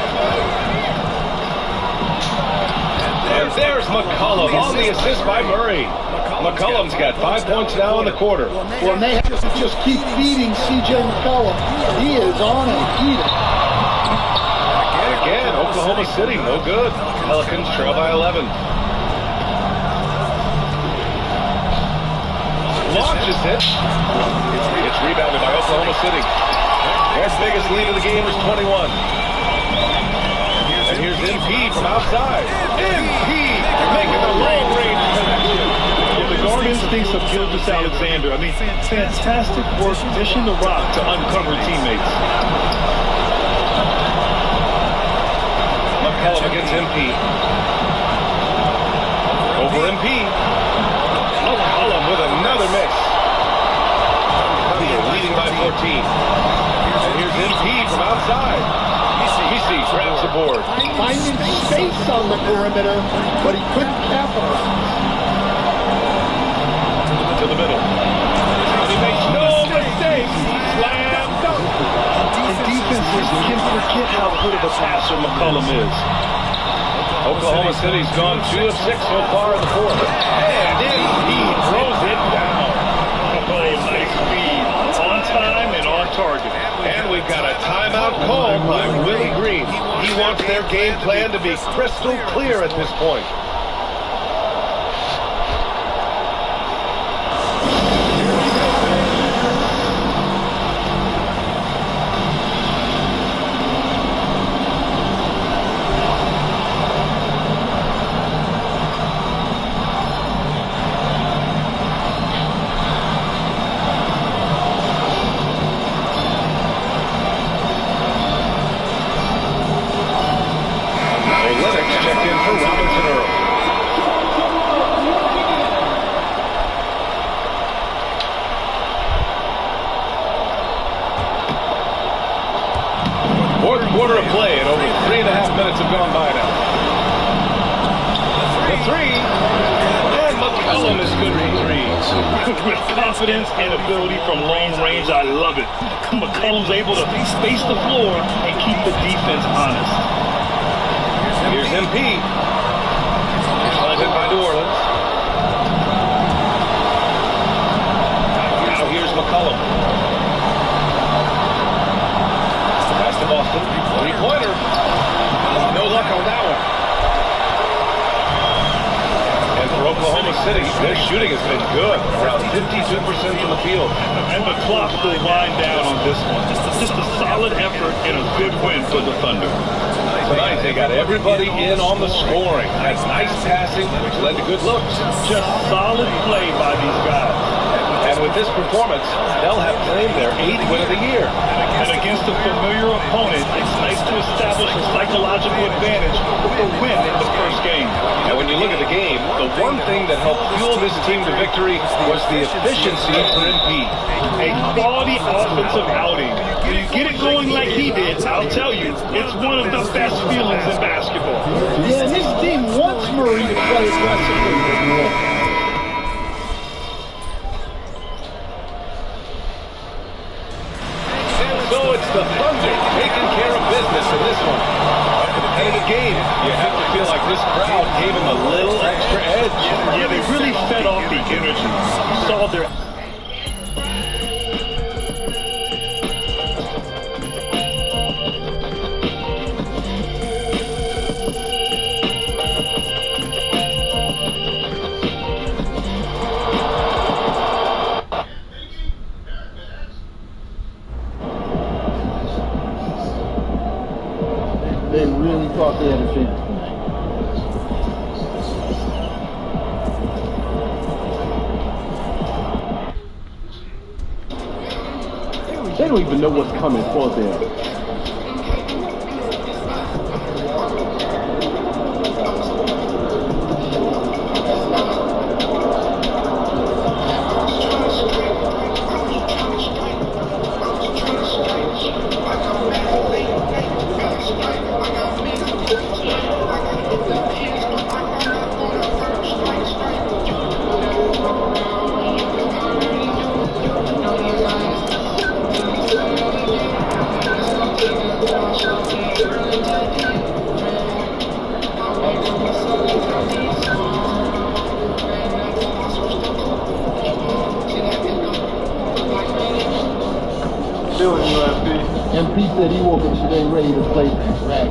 And there's McCullum on the assist by Murray. McCullum's got 5 points now in the quarter. Well, and they have to just keep feeding C.J. McCollum. He is on a heater. Oklahoma City, no good. Pelicans trail by 11. Launches it. It's rebounded by Oklahoma City. Their biggest lead of the game is 21. And here's MP from outside. MP making the long-range connection. The guard instincts of Gilgeous Alexander. I mean, fantastic work dishing the rock to uncover teammates. McCollum against MP. Over MP. McCollum with another miss. Leading by 14. And here's MP from outside. Misi grabs the board. Finding space on the perimeter, but he couldn't capitalize. To the middle. He makes no mistake. Slam dunk. And defenses can forget how good of a passer McCollum is. Oklahoma City's gone 2 of 6 so far in the fourth. And he throws it down. Nice speed. On time and on target. And we've got a timeout called by Willie Green. He wants their game plan to be crystal clear at this point. Quarter of play and over 3.5 minutes have gone by now. The three, and McCollum is good for three. With confidence and ability from long range, I love it. McCollum's able to space the floor and keep the defense honest. Here's MP. Planted by New Orleans. Now here's McCollum. Pass to Boston. Three-pointer. No luck on that one. And for Oklahoma City, their shooting has been good. Around 52% from the field. And the clock will wind down on this one. Just a solid effort and a good win for the Thunder. Tonight they got everybody in on the scoring. That's nice passing, which led to good looks. Just solid play by these guys. And with this performance, they'll have claimed their 8th win of the year. And against a familiar opponent, it's nice to establish a psychological advantage with a win in the first game. And when you look at the game, the one thing that helped fuel this team to victory was the efficiency for MP. A quality offensive outing. When you get it going like he did, I'll tell you, it's one of the best feelings in basketball. Yeah, and this team wants Murray to play aggressively. So it's the Thunder taking care of business in this one. A competitive game. You have to feel like this crowd gave them a little extra edge. Yeah, they really fed off the energy. You saw their... They really thought they had a chance tonight. They don't even know what's coming for them. MP said he woke up today ready to play right.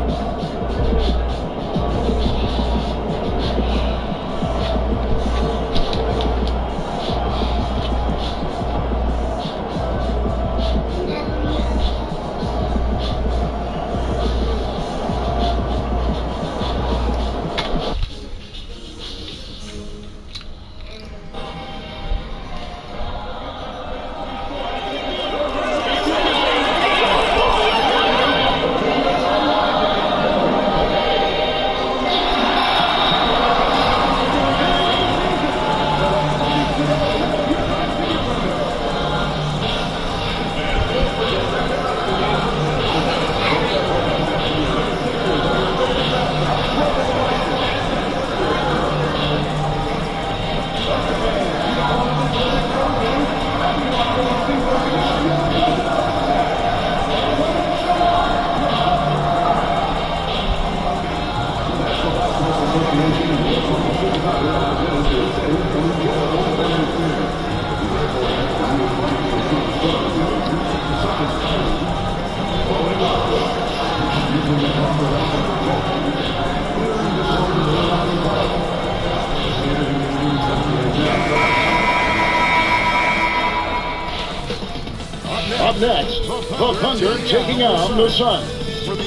Up next, the Thunder taking on the Suns.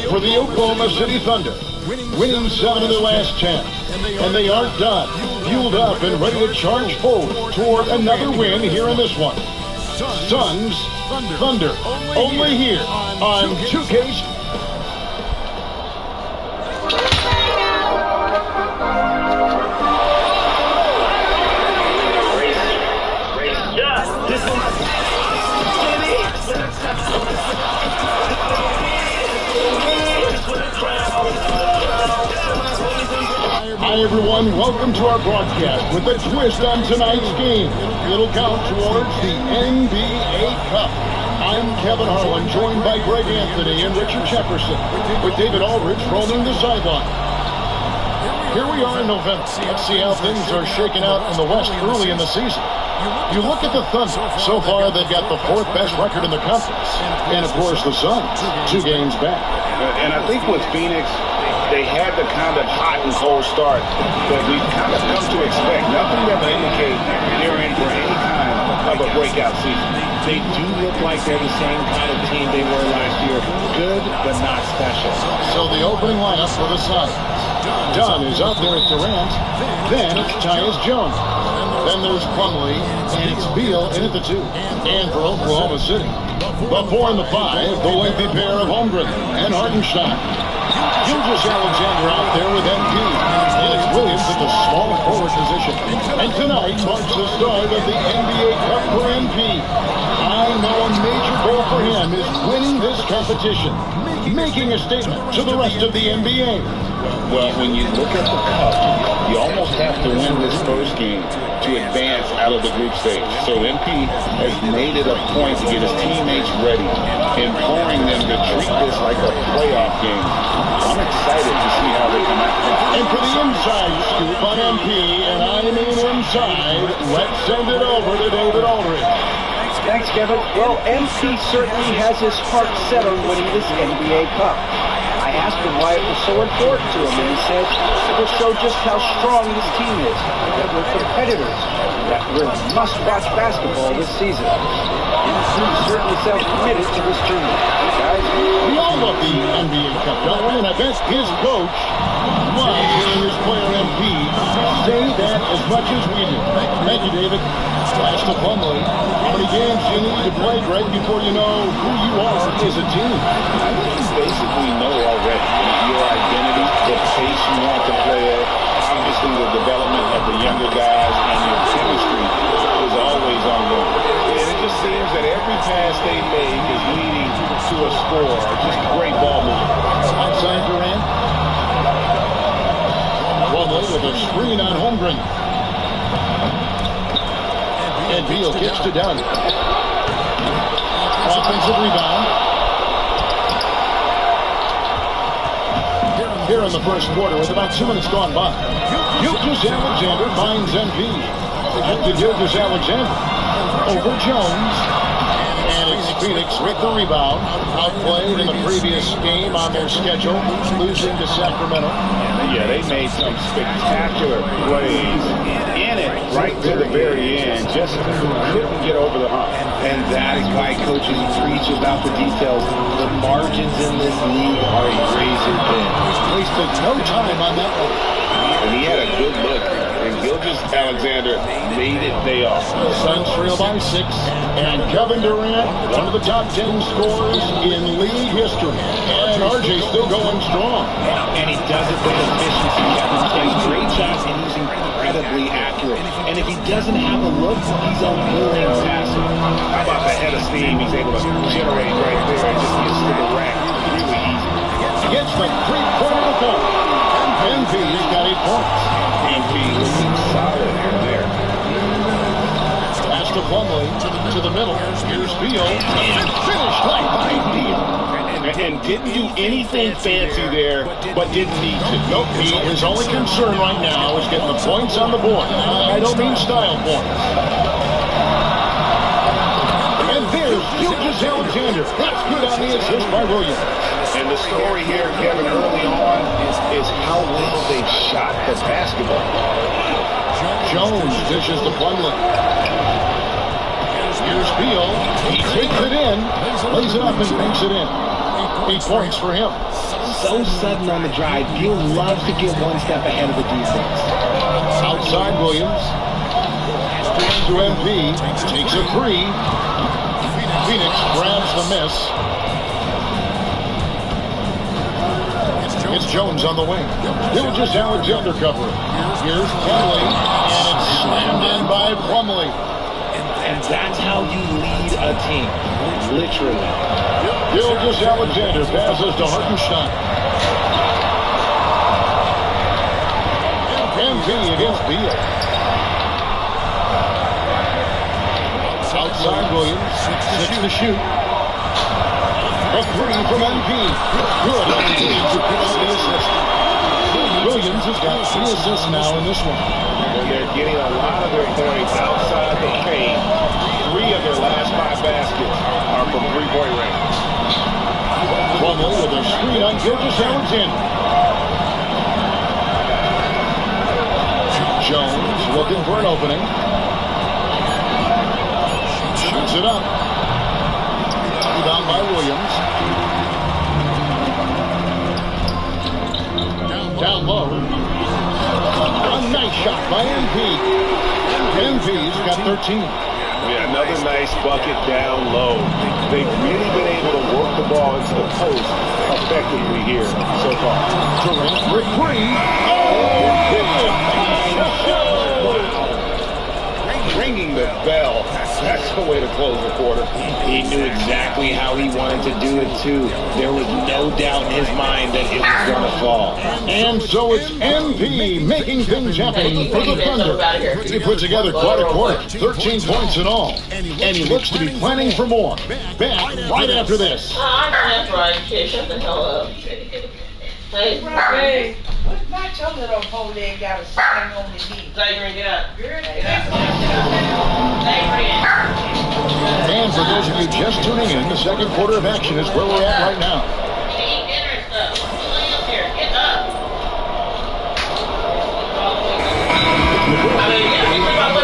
For the Oklahoma City Thunder, winning 7 of their last 10. And they aren't done. Fueled up and ready to charge forward toward another win here in this one. Suns, Thunder, only here on 2K. Hi everyone, welcome to our broadcast with a twist on tonight's game. It'll count towards the NBA Cup. I'm Kevin Harlan, joined by Greg Anthony and Richard Jefferson, with David Aldridge roaming the sideline. Here we are in November. Let's see how things are shaking out in the West early in the season. You look at the Thunder. So far, they've got the 4th best record in the conference. And, of course, the Suns, 2 games back. And I think with Phoenix, they had the kind of hot and cold start that we've kind of come to expect. Nothing that would indicate they're in for any kind of a breakout season. They do look like they're the same kind of team they were last year. Good, but not special. So the opening lineup for the Suns. Dunn is out there at Durant. Then it's Tyus Jones. Then there's Plumlee, and it's Beal in at the 2. And for Oklahoma City, the 4 and the 5, the lengthy pair of Holmgren and Hartenstein. Gilgeous-Alexander out there with MP. And it's Williams at the small forward position. And tonight marks the start of the NBA Cup for MP. I know a major goal for him is winning this competition, making a statement to the rest of the NBA. Well, when you look at the Cup, you almost have to win this first game to advance out of the group stage. So MP has made it a point to get his teammates ready, imploring them to treat this like a playoff game. I'm excited to see how they come out. And for the inside scoop on MP, and I mean inside, let's send it over to David Aldridge. Thanks, Kevin. Well, MP certainly has his heart set on winning this NBA Cup. I asked him why it was so important to him, and he said it will show just how strong this team is, that we're competitors, that we're must-watch basketball this season. He certainly sounds committed to this tournament. Guys, we all love the NBA Cup, don't we? And I bet his coach loves hearing his player MP say that as much as we do. Thank you, David. Pass to Plumlee. How many games do you need to play, Greg, before you know who you are as a team? I think you basically know already your identity, the pace you want to play at, obviously the development of the younger guys, and your chemistry is always ongoing. And it just seems that every pass they make is leading to a score, just great ball movement. Outside Durant. Plumlee with a screen on Holmgren. And Beal gets to Dunn. Offensive rebound. Here in the first quarter with about 2 minutes gone by. Gilgeous-Alexander finds MP. Up to Gilgeous-Alexander. Over Jones. And it's Phoenix with the rebound. Outplayed in the previous game on their schedule, losing to Sacramento. Yeah, they made some spectacular plays in it right to the very end. Just couldn't get over the hump. And that is why coaches preach about the details. The margins in this league are razor thin. Wasted no time on that one. And he had a good look. And Gilgeous-Alexander made it pay off. Suns trail by 6. And Kevin Durant, one of the top 10 scorers in league history. And RJ still going strong. And he does it with efficiency. Kevin does a great job, and he's incredibly accurate. And if he doesn't have a look, he's unwilling to pass it. How about the head of steam he's able to generate right there and just gets to the rack really easy. Gets the three-pointer to go. MP's got 8 points. MP looking solid here and there. Pass to to Plumlee, to the middle. Here's Beal, and finished right by Beal. And didn't do anything fancy there, but didn't need to. Nope, his only concern right now is getting the points on the board. I don't mean style points. And there's Gilgeous Alexander. That's good on the assist by Williams. And the story here, Kevin, early on is how well they shot the basketball. Jones dishes to Plumlee. Here's Beal. He takes it in, lays it up and banks it in. 8 points for him. So sudden on the drive. Beal loves to get one step ahead of the defense. Outside Williams. To MP. Takes a three. Phoenix grabs the miss. It's Jones on the wing. Gilgeous Alexander covering. Here's Plumlee. And it's slammed in by Plumlee. And that's how you lead a team. Literally. Gilgeous Alexander passes to Hartenstein. MP against Beal. Outside Williams. 6 to shoot. A three from MP. Good. Williams has got 3 assists now in this one. And they're getting a lot of their points outside the paint. 3 of their last 5 baskets are from three-point range. Plumlee with a screen on Gilgeous Alexander. Jones looking for an opening. Shoots it up. Rebound by Williams. Down low. A nice shot by MP. MP's got 13. Yeah, another nice bucket down low. They've really been able to work the ball into the post effectively here so far. Durant for 3. Ringing the bell. That's the way to close the quarter. He knew exactly how he wanted to do it, too. There was no doubt in his mind that it was going to fall. And so it's MP making things happen for the Thunder. He put together quite a quarter, 13 points in all. And he looks to be planning for more. Back right after this. I know that's right, kid. Shut the hell up. Hey, what's my your little whole leg got a sign on the knee? Xavier, get up. And for those of you just tuning in, the second quarter of action is where we're at right now. Eat dinner and stuff. Lay up here. Get up.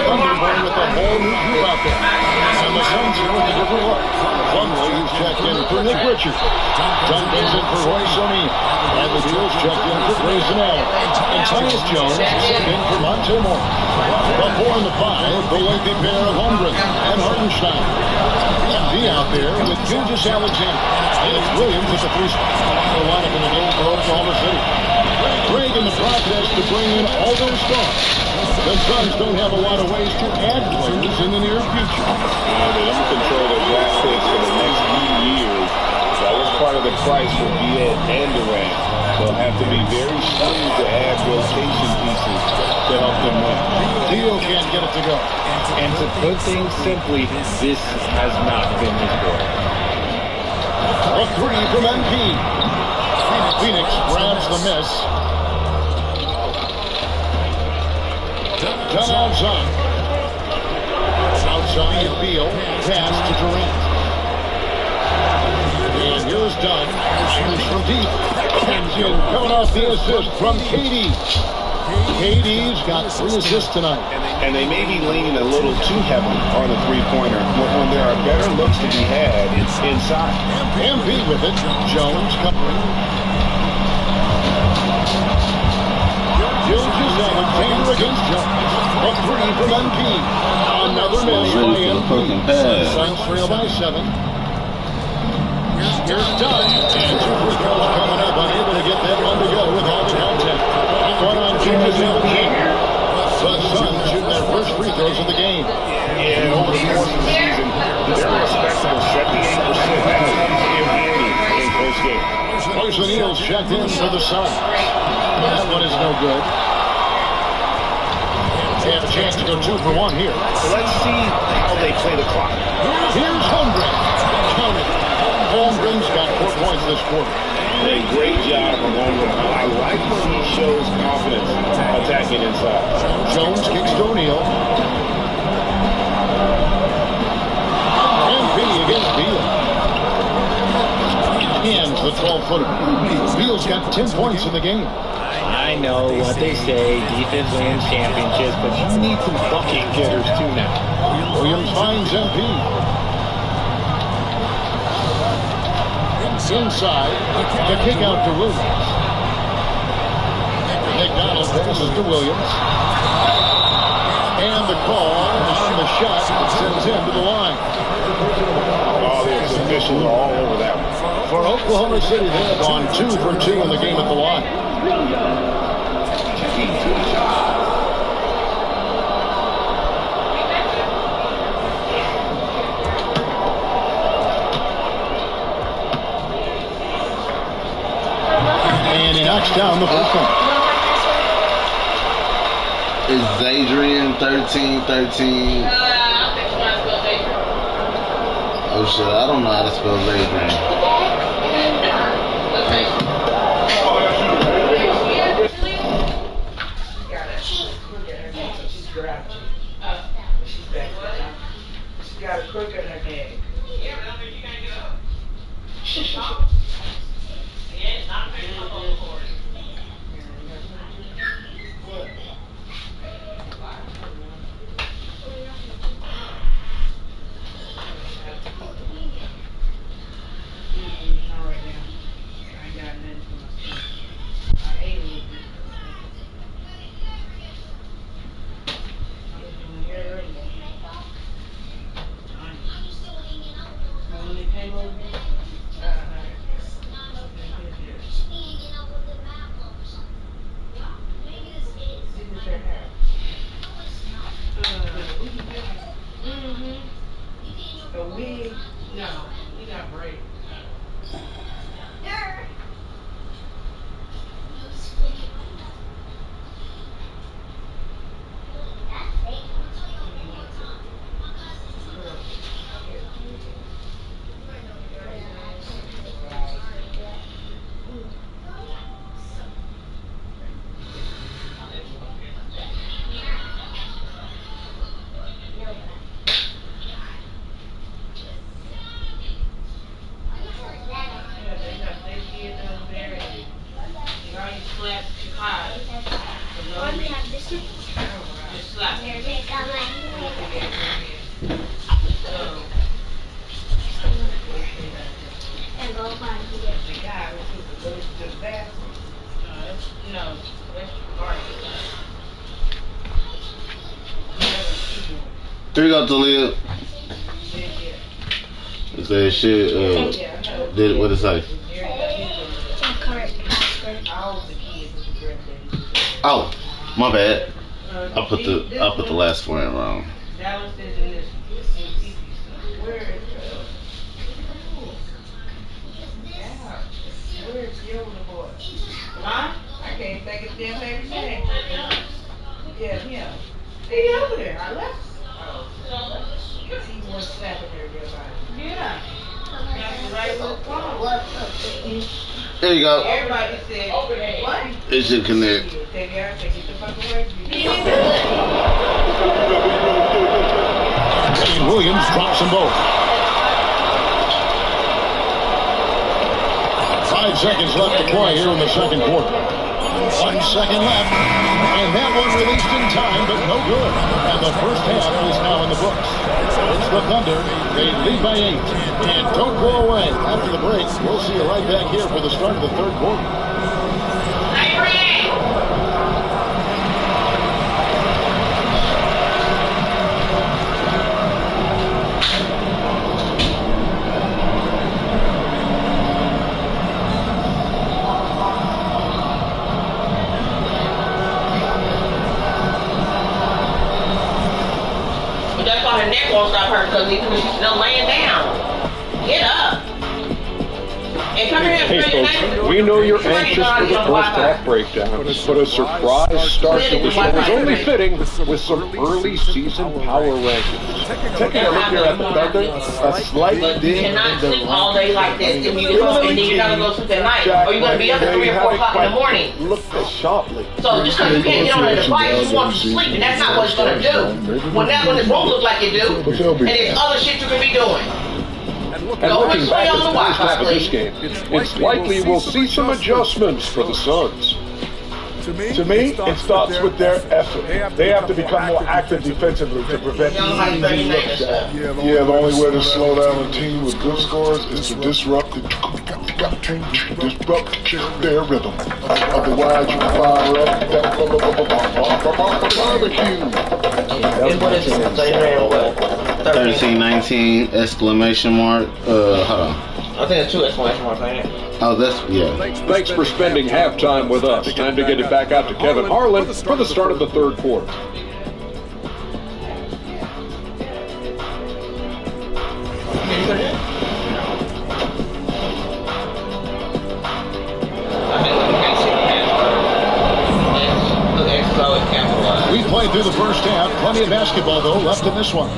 Thunder playing with a whole new group out there. And the Suns here with a different look. Plumlee, who's checked in for Nick Richards. Duncan's in for Royce O'Neal. Bradley Beal's checked in for Grayson Allen. And Tyus Jones checked in for Monte Moore. The 4 and the 5, the lengthy pair of Holmgren and Hartenstein. MD out there with Gilgeous Alexander. And it's Williams at the 3 spot. The lineup in the game for Oklahoma City. Greg in the process to bring in all their stars. The Suns don't have a lot of ways to add players in the near future. They don't control their draft picks for the next few years. That was part of the price for Beal and Durant. They'll have to be very shrewd to add rotation pieces to help them win. Beal can't get it to go. And to put things simply, this has not been his quarter. A 3 from MP. Phoenix grabs the miss. Done outside. Outside Beal. Pass to Durant. And here's Dunn. Shoots from deep. Captain coming off the assist from KD. KD's got 3 assists tonight. And they may be leaning a little too heavily on the three-pointer when there are better looks to be had inside. MP with it. Jones covering. Gilgeous Alexander against Jones. A 3 from MP. Another miss by MP. Suns trail by 7. Here's Dunn. And 2 free throws coming up. Unable to get that one to go with all the content. One on Gilgeous Alexander. The Suns shoot their first free throws of the game. And over the course of the season, they're a respectable 78% now, if any, in close games. Royce O'Neal's checked in for the Suns. That one is no good. They have a chance to go 2 for 1 here. Let's see how they play the clock. Here's Holmgren. Counted. Holmgren's got 4 points this quarter. A great job from Holmgren. I like when he shows confidence attacking inside. Jones kicks to O'Neal. And B against Beal. Hands the 12-footer. Beal's got 10 points in the game. I know what they say, defense wins championships, but you need some bucket getters too now. Williams finds MP. Inside, the kick out to Williams. McDonald passes to Williams. And the call on the shot sends him to the line. Oh, the officials are all over that one. For Oklahoma City, they have gone 2 for 2 in the game at the line. And he knocks down the first one. Is Zadrian 13-13? Oh shit, I don't know how to spell Zadrian. She's got a crook in her neck. Yeah, but I mean, you can't get up. Yeah, not very much on the court. There you go, Talia. It says shit, did what it say? Oh, my bad. I put the last one in wrong. Huh? I can't think of the damn baby's name. Yeah, him. He over there. I left. Oh. He was slapping her real bad. Yeah. There you go. Everybody said, what? It should connect. Take it out, take it the fuck away. Williams drops them both. 5 seconds left to play here in the second quarter. 1 second left, and that one released in time, but no good. And the first half is now in the books. It's the Thunder. They lead by 8. And don't go away. After the break, we'll see you right back here for the start of the third quarter. Her neck won't stop her because she's still laying down. Get up. Hey folks, we know you're anxious for the first half breakdown, but a surprise start to the show is only fitting with some early season power rankings. Taking a look here at the Thunder, a slight dip You cannot sleep all day like this if you get home and then you're not going to go sleep at night. Or you're going to be up at 3 or 4 o'clock in the morning. Looked as sharply. So just because you can't get on a device, you want to sleep, and that's not what it's going to do. When it won't look like it do, and there's other shit you can be doing. And looking back at the first half of this game, it's likely we'll see some adjustments for the Suns. To me, it starts with their effort. They have to become more active defensively to prevent easy looks. Yeah, the only way to slow down a team with good scores is to disrupt their rhythm. Otherwise, you fire up that barbecue. What is it? They ran what? 13-19 exclamation mark. Hold on. I think it's 2 exclamation marks, ain't it? Oh, that's, yeah. Thanks for spending halftime with us. Time to get it back out to Kevin Harlan for the start of the third quarter. We played through the first half. Plenty of basketball, though, left in this one.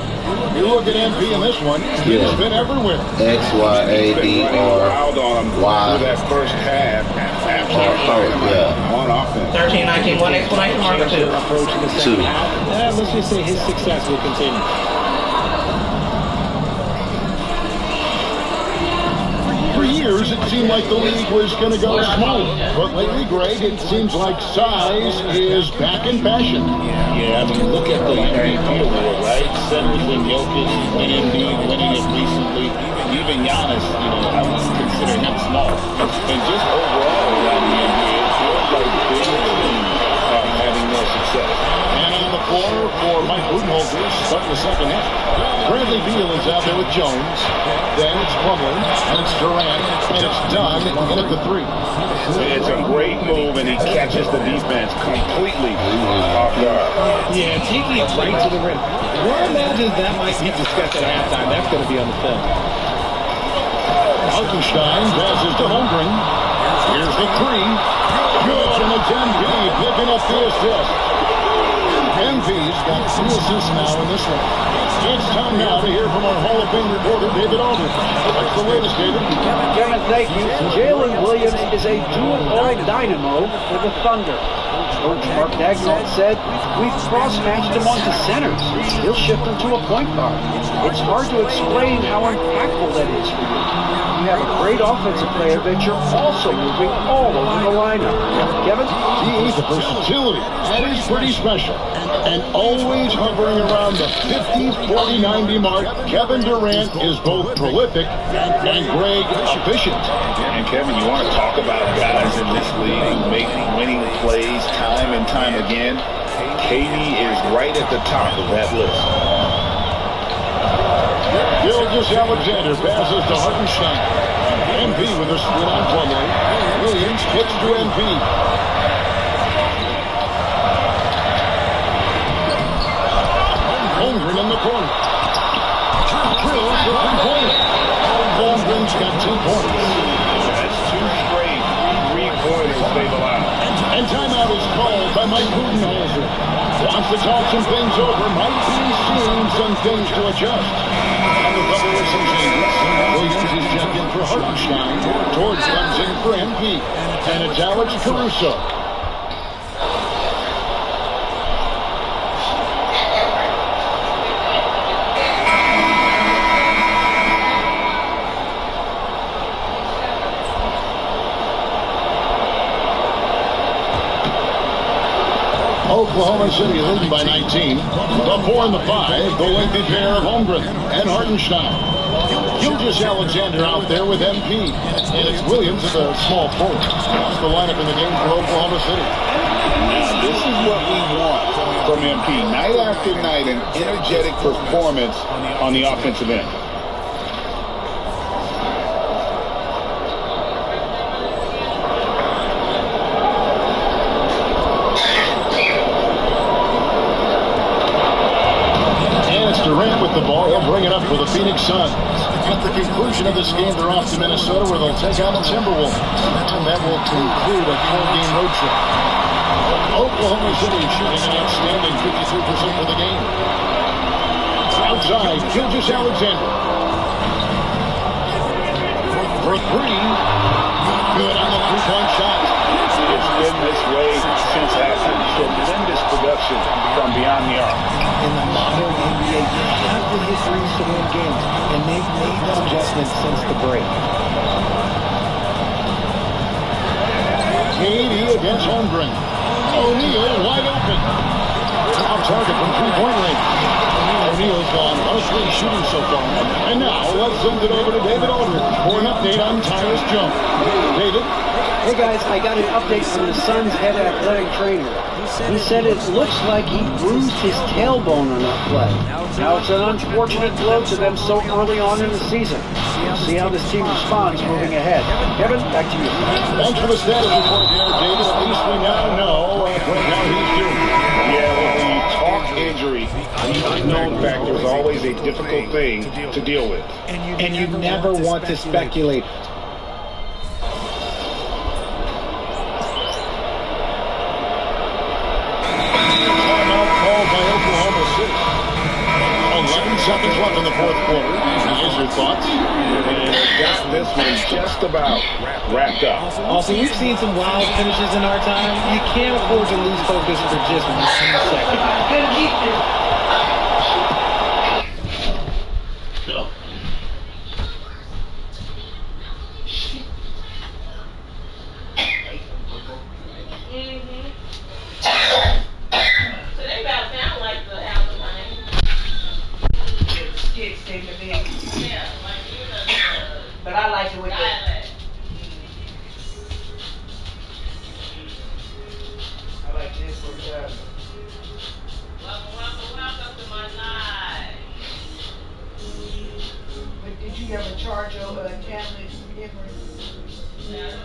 You look at MP in this one, he's been everywhere. X, Y, A, D, R, Y. That first half, on offense. 13-19, 1 exclamation mark or 2? Approaching the second half. Let's just say his success will continue. For years, it seemed like the league was going to go small. But lately, Greg, it seems like size is back in fashion. Yeah, I mean, look at the MVP award, right? Centers and Jokic and Embiid winning it recently. Even Giannis, I would consider him small. And just overall around the NBA, it feels like big teams are having more success. And on the floor for Mike Budenholzer, starting the second half. Bradley Beal is out there with Jones. Then it's Plumlee, and it's Durant, and it's done in at the 3. It's a great move, and he catches the defense completely off guard. Yeah, taking it right to the rim. One imagines that might be discussed at halftime. That's going to be on the film. Hartenstein passes to Holmgren. Here's the 3. Good, and it's Embiid picking up the assist. MP's got 2 assists now in this one. It's time now to hear from our Hall of Fame reporter, David Aldridge. What's the latest, David? Kevin, thank you. Jalen Williams is a dual-all dynamo for the Thunder. Coach Mark Dagnall said, "We've cross-matched him onto centers. He'll shift him to a point guard. It's hard to explain how impactful that is for you. You have a great offensive player that you're also moving all over the lineup." Kevin? Gee, the versatility. That is pretty special. And always hovering around the 50, 40, 90 mark, Kevin Durant is both prolific and Greg efficient. And Kevin, you want to talk about guys in this league who make winning plays time and time again? KD is right at the top of that list. Gilgeous-Alexander passes to Hartenstein. MP with a spin on Plumlee. Williams kicks to MP. Holmgren in the corner. Drills the 3-pointer. Holmgren's got 10 points. That's 2 straight 3-pointers they've allowed. And timeout is called by Mike Budenholzer. Wants to talk some things over. Might be seeing some things to adjust. And the Thunder with some changes. Williams is checked in for Hartenstein. Torch comes in for MP. And it's Alex Caruso. Oklahoma City leading by 19. The 4 and the 5, the lengthy pair of Holmgren and Hartenstein. Gilgeous-Alexander out there with MP. And it's Williams at the small forward. That's the lineup in the game for Oklahoma City. Now, this is what we want from MP. Night after night, an energetic performance on the offensive end. Durant with the ball. He'll bring it up for the Phoenix Suns. At the conclusion of this game, they're off to Minnesota where they'll take on the Timberwolves. And that will conclude a 4-game road trip. Oklahoma City shooting an outstanding 53% for the game. Outside, Gilgeous Alexander. For three. Good on the three-point shot. It's been this way since halftime. Tremendous production from beyond the arc. In the modern NBA, you have the histories to win games, and they've made that adjustment since the break. KD against Holmgren. O'Neal wide open. Top target from three-point range. O'Neal's gone 1-3 shooting so far. And now let's send it over to David Aldridge for an update on Tyus Jones. David? Hey guys, I got an update from the Suns' head athletic trainer. He said it looks like he bruised his tailbone on that play. Now it's an unfortunate blow to them so early on in the season. We'll see how this team responds moving ahead. Kevin, back to you. Thanks for the status report there, David. At least we now know how he's doing. Yeah, when you talk injury, the unknown factor is always a difficult thing to deal with. And you never want to speculate. Called by Oklahoma City. 11 seconds left in the fourth quarter. Here's your thoughts. And got this one just about wrapped up. Also, we've seen some wild finishes in our time. You can't afford to lose focus for just 1 second. But I like it with the I like this one better. Welcome to my life. But did you ever charge your tablet different? Yeah.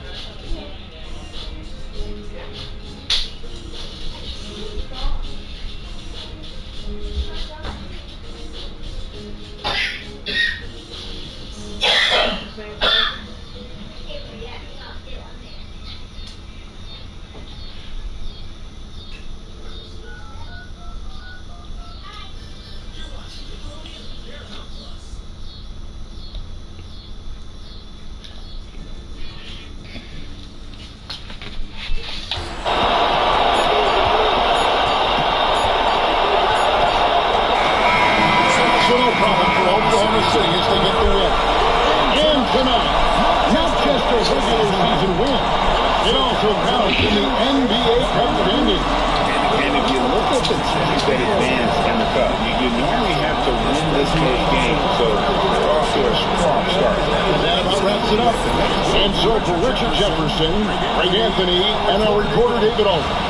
It also counts in the NBA Cup standings. And if you look at the teams that advance in the Cup, you normally have to win this close game. So we're off to a strong start. And that about wraps it up. And so for Richard Jefferson, Greg Anthony, and our reporter David Aldridge,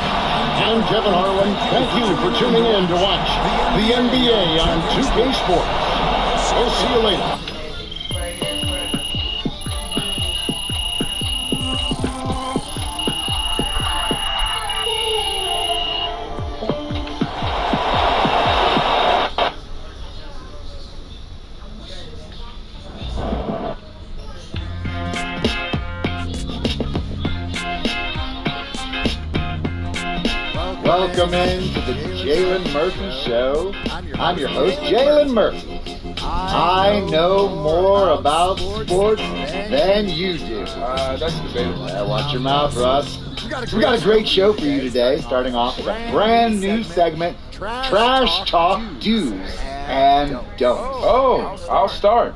I'm Kevin Harlan. Thank you for tuning in to watch the NBA on 2K Sports. We'll see you later. Welcome in to the Jalen Murphy Show. I'm your host, Jalen Murphy. I know more about sports than you do. That's debatable. Watch your mouth, Russ. We got a great show for you today, starting off with a brand new segment, Trash Talk Do's and Don'ts. Oh, I'll start.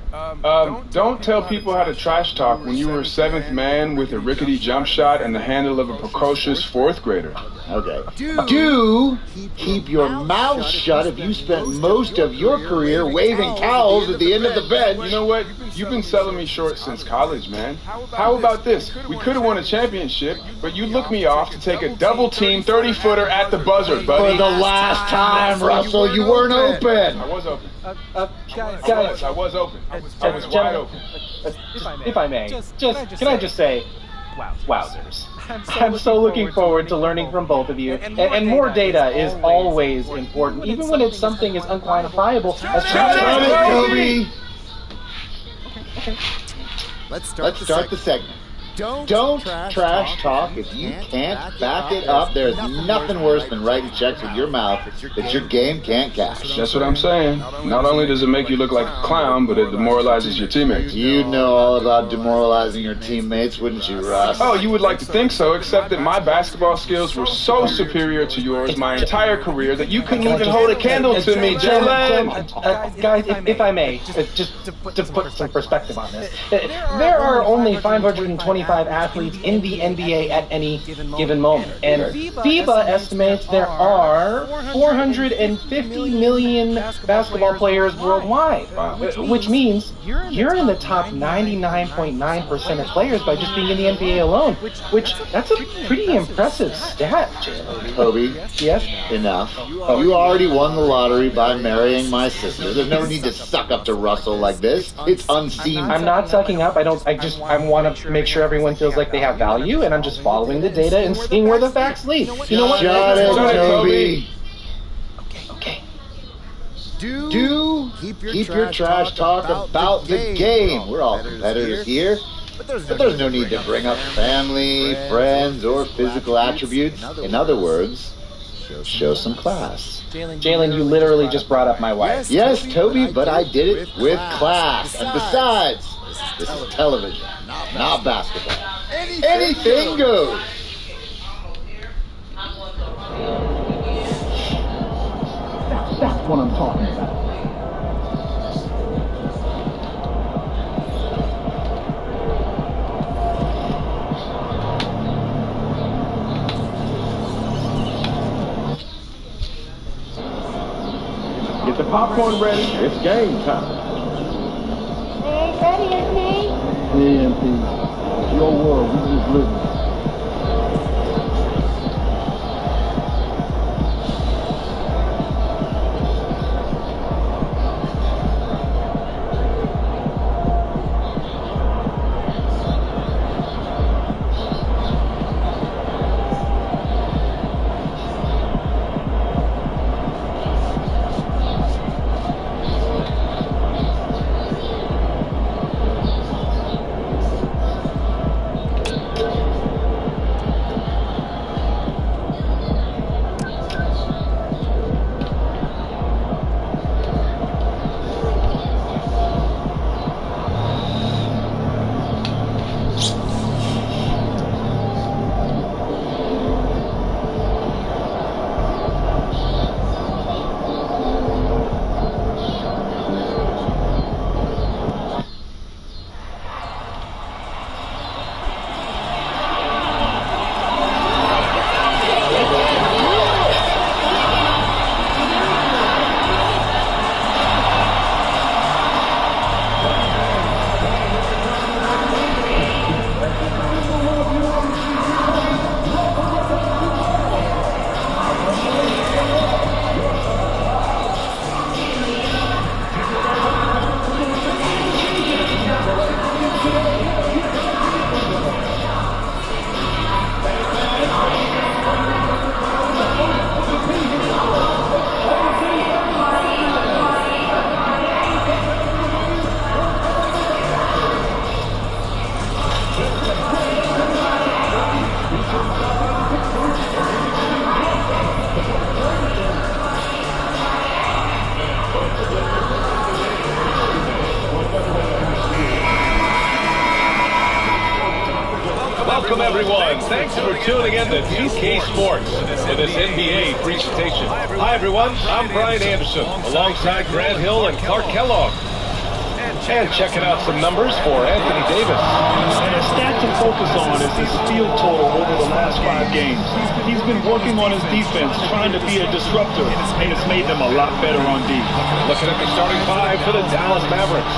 Don't tell people how to trash talk when you were a seventh man with a rickety jump shot and the handle of a precocious fourth grader. Okay. Do keep your mouth shut if you spent most of your career waving towels at the end of the bench. You know what? You've been selling me short since college, man. How about this? We could have won a championship, but you looked me off to take a double-team 30-footer at the buzzer, buddy. For the last time, Russell, you weren't open. I was open. Guys, I was open. I was wide open. If I may, can I just say, wowzers. I'm so looking forward to learning from both of you, and more data is always important, even when it's something as unquantifiable as Toby! Okay. Let's start the segment. Don't trash talk if you can't back it up. There's nothing worse than writing checks with your mouth that your game can't cash. That's what I'm saying. Not only does it make you look like a clown, but it demoralizes your teammates. You'd know all about demoralizing your teammates, wouldn't you, Russ? Oh, you would like to think so, except that my basketball skills were so superior to yours my entire career that you couldn't even hold a candle to me, Jalen. Guys, if I may, just to put some perspective on this, there are only 525 athletes in the NBA at any given moment, and FIBA estimates there are 450 million basketball players worldwide, which means you're in the top 99.9% of players by just being in the NBA alone, which that's a pretty impressive stat, Jalen. Kobe, yes? Enough. You already won the lottery by marrying my sister. There's no need to suck up to Russell like this. It's unseemly. I'm not sucking up. I want to make sure everyone feels like they have value, and I'm just following the data and seeing where the facts lead. You know what? Shut it, Toby. Okay. Do keep your trash talk about the game. We're all competitors here. But there's no need to bring up family, friends, or physical attributes. In other words, show some class. Jalen, you literally just brought up my wife. Yes, Toby, but I did it with class. And besides, this is television, not basketball. Anything goes. That's what I'm talking about. Get the popcorn ready. It's game time. Hey, ready, Anthony? Hey, MP. It's your world. We just living. Welcome, everyone. Thanks for tuning in to 2K Sports for this NBA presentation. Hi, everyone. I'm Brian Anderson, alongside Grant Hill and Clark Kellogg. And checking out some numbers for Anthony Davis. And a stat to focus on is his field total over the last 5 games. He's been working on his defense, trying to be a disruptor, and it's made them a lot better on D. Looking at the starting 5 for the Dallas Mavericks.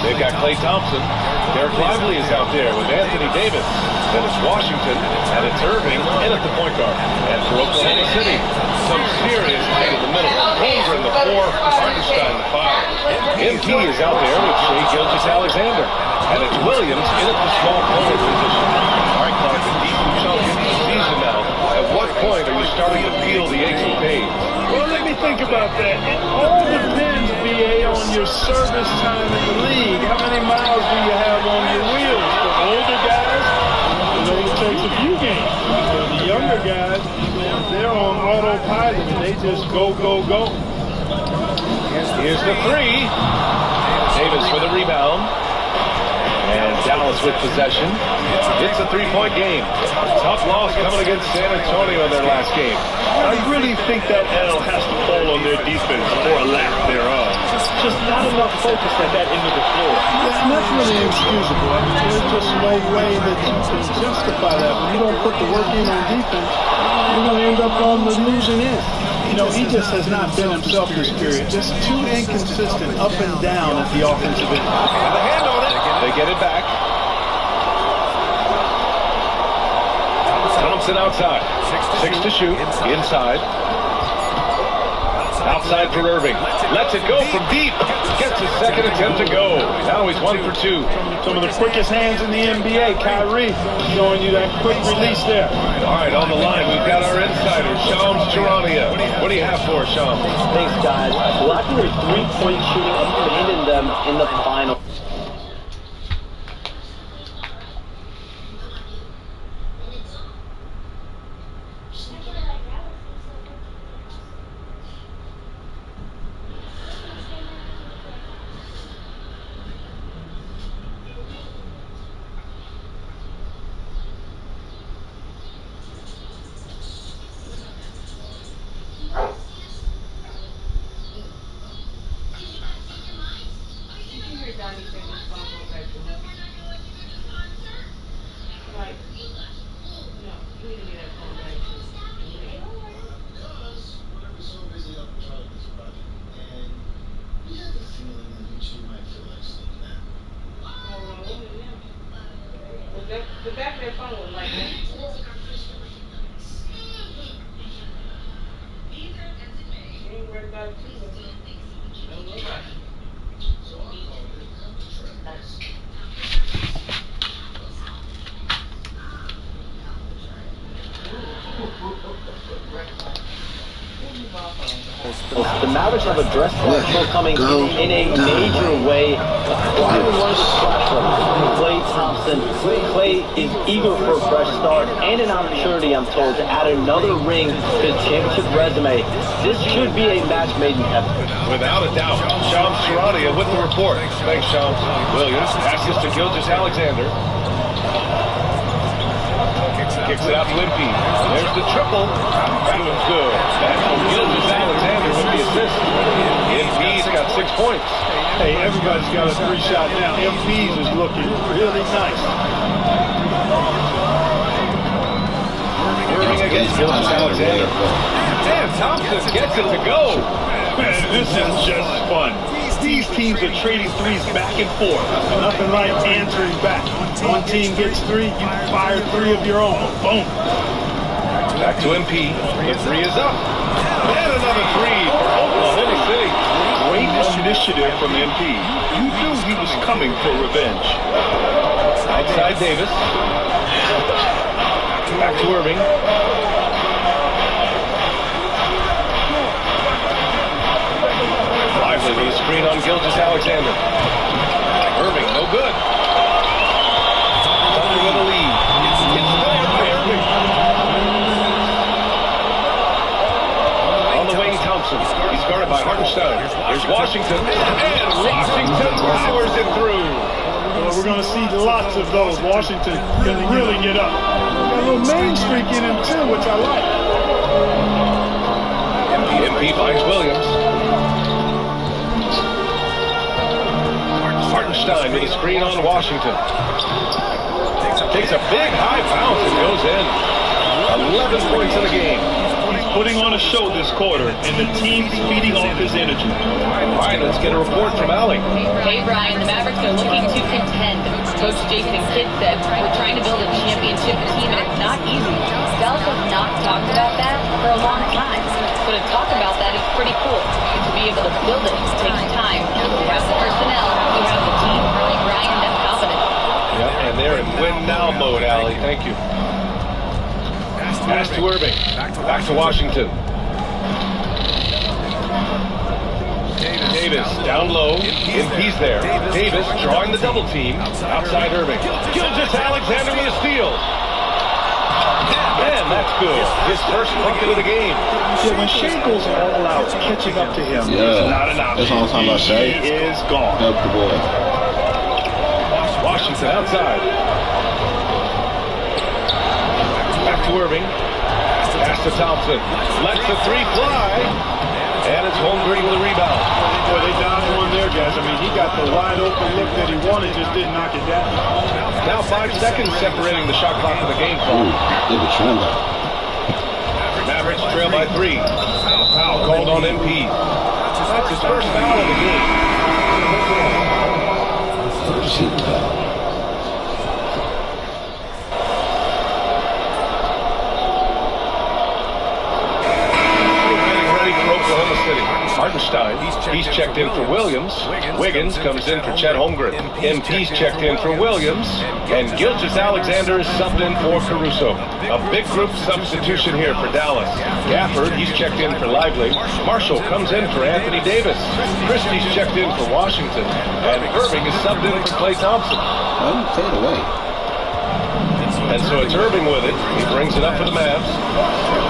They've got Klay Thompson. Derek Lively is out there with Anthony Davis. Then it's Washington, and it's Irving in at the point guard. And for Oklahoma City, some serious height in the middle. Over in the 4, Hartenstein the 5. MP is out there with Shai Gilgeous-Alexander. And it's Williams in at the small forward position. All right, Clark, a decent chunk into the season now. At what point are you starting to feel the aches and pains? Well, let me think about that. It all depends, BA, on on your service time in the league. How many miles do you have on your wheels? For older guys, it only takes a few games. For the younger guys, they're on autopilot and they just go, go, go. Here's the three. Davis for the rebound. And Dallas with possession. It's a three-point game. Tough loss coming against San Antonio in their last game. I really think that L has to fall on their defense or a lack thereof. Just not enough focus at that end of the floor. And that's really inexcusable. I mean, there's just no way that you can justify that. When you don't put the work in on defense, you're going to end up on the losing end. You know, he just has not been himself this period. Just too inconsistent up and down at the offensive end. And the hand on it. They get it back. Thompson outside. 6 to shoot. Inside. Outside for Irving. Lets it go from deep. Gets his second attempt to go. Now he's 1 for 2. Some of the quickest hands in the NBA. Kyrie showing you that quick release there. All right, on the line, we've got our insider, Shams Charania. What do you have for us, Shams? Thanks, guys. Blocking their three-point shooting abandoned them in the final. The back of their phone was like that. She ain't worried about it too much. Don't look like it. The Mavericks have addressed that shortcoming in a major way. Climbing one of the splash runners, Klay Thompson. Klay is eager for a fresh start and an opportunity, I'm told, to add another ring to his championship resume. This should be a match made in heaven. Without a doubt. Shams Charania with the report. Thanks, Shams. Williams passes to Gilgeous-Alexander. Kicks it out to Impey. There's the triple. That one's good. Back from Gilgeous-Alexander with the assist. Impey's got 6 points. Hey, everybody's got a three-shot now. MP's is looking really nice. Irving against Gilgeous-Alexander. Dan Thompson gets it to go. Man, this is just fun. These teams are trading threes back and forth. Nothing like answering back. One team gets 3, you fire 3 of your own. Boom. Back to MP. The 3 is up. And another 3 for Oklahoma City. Great initiative from MP. You knew he was coming for revenge. Outside Davis. Back to Irving. Lively with a screen on Gilgeous-Alexander. Irving, no good. Thunder with a lead. It's scored by Irving. On the wing, Thompson. He's guarded by Hartenstein. Here's Washington. And Washington powers it through. Well, we're going to see lots of those. Washington can really get up. Got a little main streak in him, too, which I like. MP finds Williams. Hartenstein with a screen on Washington. Takes a big high bounce and goes in. 11 points in the game. He's putting on a show this quarter, and the team's feeding off his energy. All right, let's get a report from Allie. Hey, Brian, the Mavericks are looking to contend. Coach Jason Kidd said, we're trying to build a championship team, and it's not easy. Dallas has not talked about that for a long time. So to talk about that is pretty cool. To be able to build it takes time. We have the personnel, we have the team, Brian, that's confident. Yep, and they're in win-now mode, Allie. Thank you. Pass to Irving. Back to Washington. Davis down low. MP's there. Davis drawing the double team. Outside Irving. Gilgeous-Alexander with a steal. And that's good. His first bucket of the game. Yeah, when Shea goes all out, catching up to him is not an option. That's all I'm talking about, Shea. He is gone. Help the boy. Washington outside. Back to Irving. Pass to Thompson. Lets the three fly. And it's Holmgren with a rebound. Boy, they dodged one there, guys. I mean, he got the wide open look that he wanted, just didn't knock it down. Now 5 seconds separating the shot clock from the game clock. Mavericks trail by 3. Foul called on MP. That's his first foul of the game. Hartenstein, he's checked in for Williams. Wiggins comes in for Chet Holmgren. MP's checked in for Williams. And Gilgeous-Alexander is subbed in for Caruso. A big group substitution here for Dallas. Gafford, he's checked in for Lively. Marshall comes in for Anthony Davis. Christie's checked in for Washington. And Irving is subbed in for Klay Thompson. Fade away. And so it's Irving with it. He brings it up for the Mavs.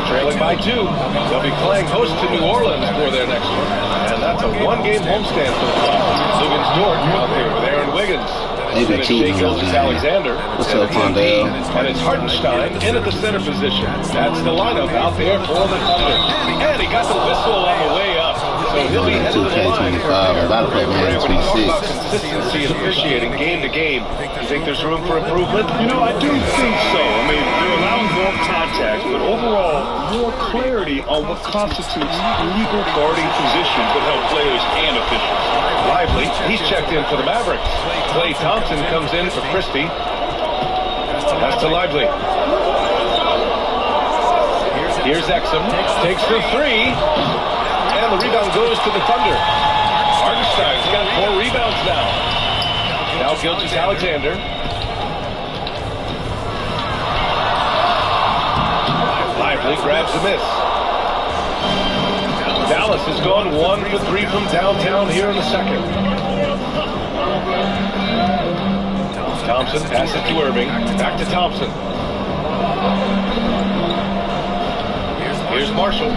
Trailing by 2. They'll be playing host to New Orleans for their next one. And that's a one-game homestand for the club. Lugens Dort out there with Aaron Wiggins. And it's Shea Gilgeous-Alexander. And it's Hartenstein in at the center position. That's the lineup out there for the Thunder. And he got the whistle on the way up. So he'll be headed to the line. When you talk about consistency in officiating game to game, you think there's room for improvement? You know, I do think so. I mean, they're allowing more contact, but overall, more clarity on what constitutes legal guarding positions that help players and officials. Lively, he's checked in for the Mavericks. Klay Thompson comes in for Christie. That's to Lively. Here's Exum. Takes the 3. And the rebound goes to the Thunder. Hartenstein's got 4 rebounds now. Now Gilgeous-Alexander. Lively grabs a miss. Dallas has gone 1 for 3 from downtown here in the second. Thompson passes to Irving. Back to Thompson. Here's Marshall.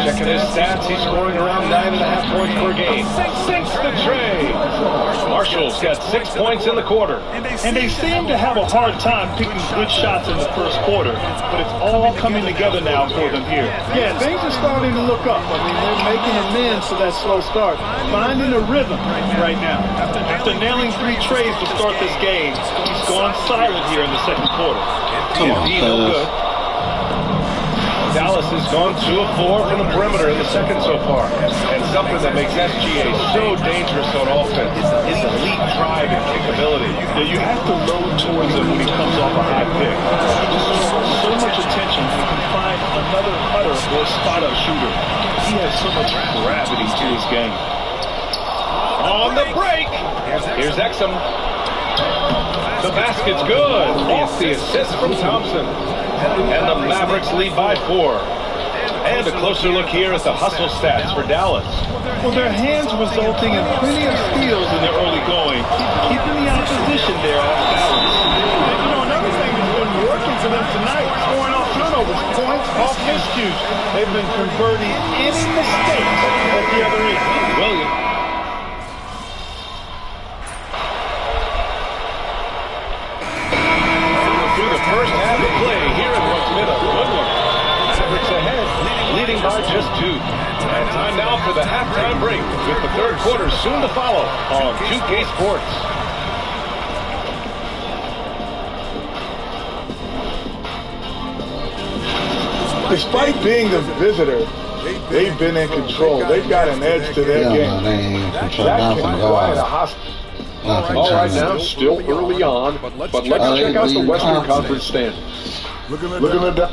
Checking his stats. He's scoring around 9.5 points per game. Sinks the tray. Marshall's got 6 points in the quarter. And they seem to have a hard time picking good shots in the first quarter, but it's all coming together now for them here. Yeah, things are starting to look up. I mean, they're making amends for that slow start, finding a rhythm right now. After nailing 3 trays to start this game, he's gone silent here in the second quarter. Come on, good. Dallas has gone 2 of 4 from the perimeter in the second so far. And something that makes SGA so dangerous on offense is elite drive and kickability. Yeah, you have to load towards him when he comes off a high pick. He just draws so much attention when he can find another cutter or spot-up shooter. He has so much gravity to his game. On the break, here's Exum. The basket's good. Off the assist from Thompson. And the Mavericks lead by 4. And a closer look here at the hustle stats for Dallas. Well, their hands resulting in plenty of steals in their early going, keeping the opposition there off balance. And, you know, another thing that's been working for them tonight, scoring off turnovers, points off miscues. They've been converting any mistakes at the other end. Williams. First half of play here in what's been a good one. Mavericks ahead, leading by just 2. And time now for the halftime break, with the third quarter soon to follow on 2K Sports. Despite being the visitor, they've been in control. They've got an edge to their game. That can provide a hostile. All right, now, still early on, but let's check out the Western Conference standings. Looking at that.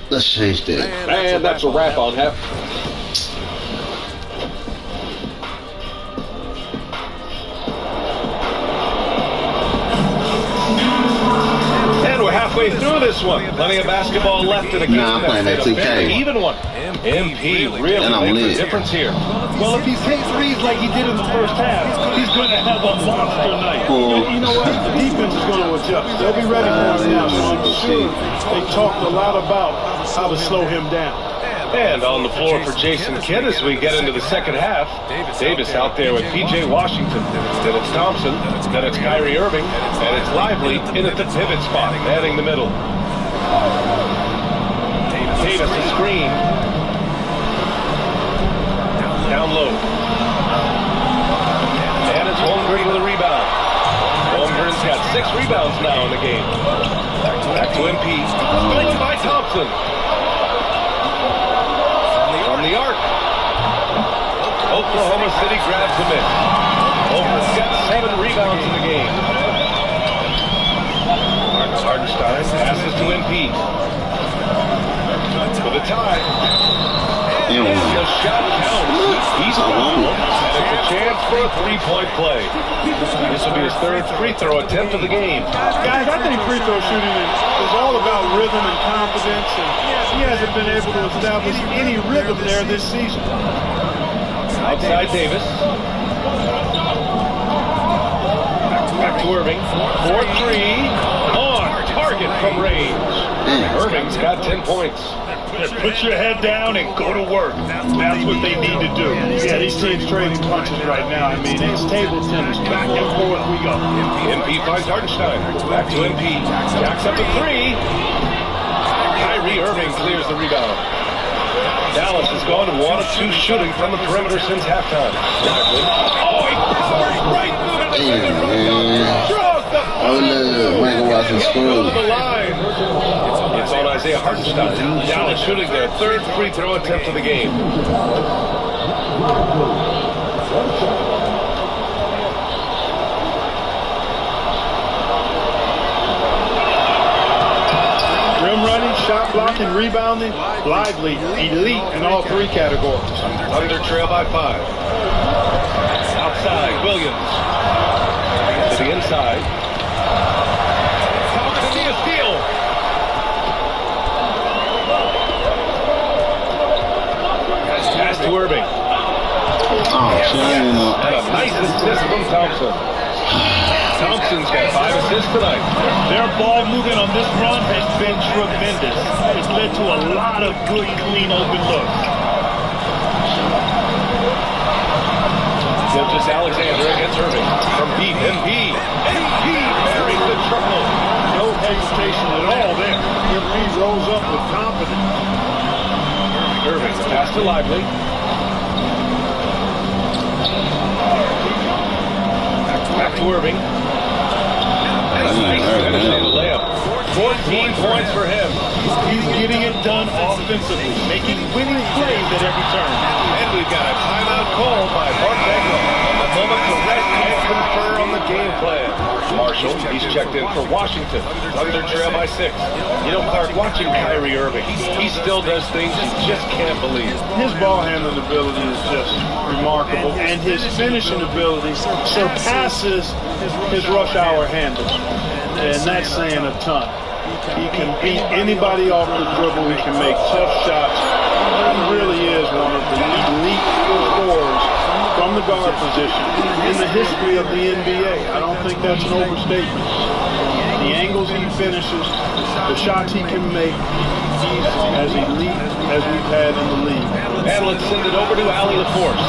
Let's change that. And that's a wrap on half. And we're halfway through this one. Plenty of basketball left in the game. Nah, I'm playing that That's made a 2K. very even one. MP really And I'm makes a lit. difference here. Well, if he takes threes like he did in the first half, he's going to have a monster night. Cool. You know what? The defense is going to adjust. They'll be ready for him now. So I'm sure they talked a lot about how to slow him down. And on the floor for Jason Kidd as we get into the second half. Davis out there with P.J. Washington. Then it's Thompson. Then it's Kyrie Irving. And it's Lively in at the pivot spot, manning the middle. Davis a screen. Down low. And it's Holmgren with a rebound. Holmgren's got 6 rebounds now in the game. Back to MP. Stolen by Thompson. From the arc. Oklahoma City grabs the miss. Holmgren's got 7 rebounds in the game. Hardenstein passes to MP. For the tie. And the shot counts. He's fouled. And it's a chance for a 3-point play. This will be his 3rd free throw attempt of the game. Guys, I think free throw shooting is all about rhythm and confidence, and he hasn't been able to establish any rhythm there this season. Outside Davis. Back to Irving. 4-3. On target from range. Irving's got 10 points. Put your head down and go to work. That's what they need to do. Yeah, these teams trading punches right now. I mean, it's table tennis. Back and forth we go. MP finds Hardenstein. Back to MP. Jacks up a 3. Kyrie Irving clears the rebound. Dallas has gone to 1 of 2 shooting from the perimeter since halftime. Oh, he powers right through the Oh, look, Michael Watson screwed. the line. It's on Isaiah Hardenstein. Dallas shooting their 3rd free throw attempt of the game. Rim running, shot blocking, rebounding, Lively, elite in all 3 categories. Under trail by 5. Outside, Williams. To the inside. Thompson need a steal. Pass to Irving. Oh, shit, I didn't know. And a nice assist from Thompson. Thompson's got 5 assists tonight. Their ball movement on this run has been tremendous. It's led to a lot of good, clean, open looks. Just Alexander against Irving. From deep, MP. MP buries the triple. No hesitation at all there. MP rolls up with confidence. Irving, pass to Lively. Back to Irving. And a nice finish on the layup. 14 points for him. He's getting it done offensively, making winning plays at every turn. And we've got a timeout called by Mark Bagwell. A moment to rest and confer on the game plan. Marshall, he's checked in for Washington. Under trail by 6. You know, Clark, watching Kyrie Irving, he still does things you just can't believe. His ball handling ability is just remarkable, and his finishing ability surpasses his rush hour handle. And that's saying a ton. He can beat anybody off the dribble. He can make tough shots. He really is one of the elite scorers from the guard position in the history of the NBA. I don't think that's an overstatement. The angles he finishes, the shots he can make, he's as elite as we've had in the league. And let's send it over to Allie LaForce.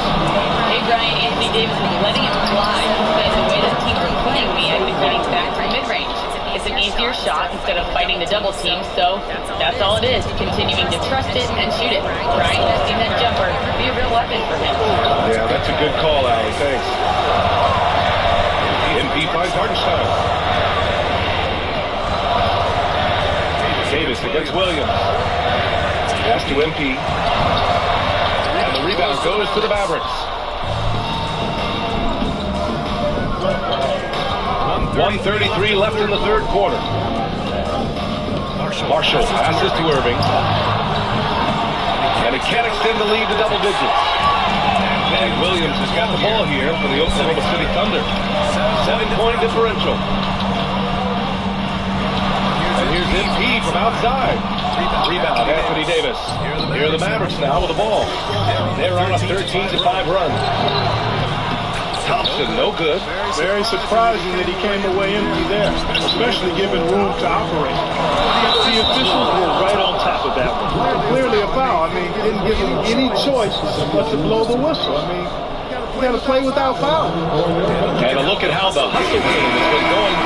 Hey, Brian, Anthony Davis was letting it fly. But the way the team was playing me, I've been getting back from mid-range. It's an easier shot instead of fighting the double team, so that's all it is, continuing to trust it and shoot it. Brian has seen that jumper be a real weapon for him. Yeah, that's a good call, Allie. Thanks. MP finds Hardenstein. Davis against Williams. Pass to MP. And the rebound goes to the Mavericks. 1:33 left in the 3rd quarter. Marshall passes to Irving. And it can't extend the lead to double digits. And Williams has got the ball here for the Oklahoma City Thunder. 7-point differential. And here's MP from outside. Rebound, Anthony Davis. Here are the Mavericks now with the ball. They're on a 13-5 run. Thompson, no good. Very surprising that he came away empty there, especially given room to operate. The officials were right on top of that one. Clearly a foul. I mean, didn't give him any choice but to blow the whistle. I mean, you got to play without foul. And a look at how the hustle game has been going.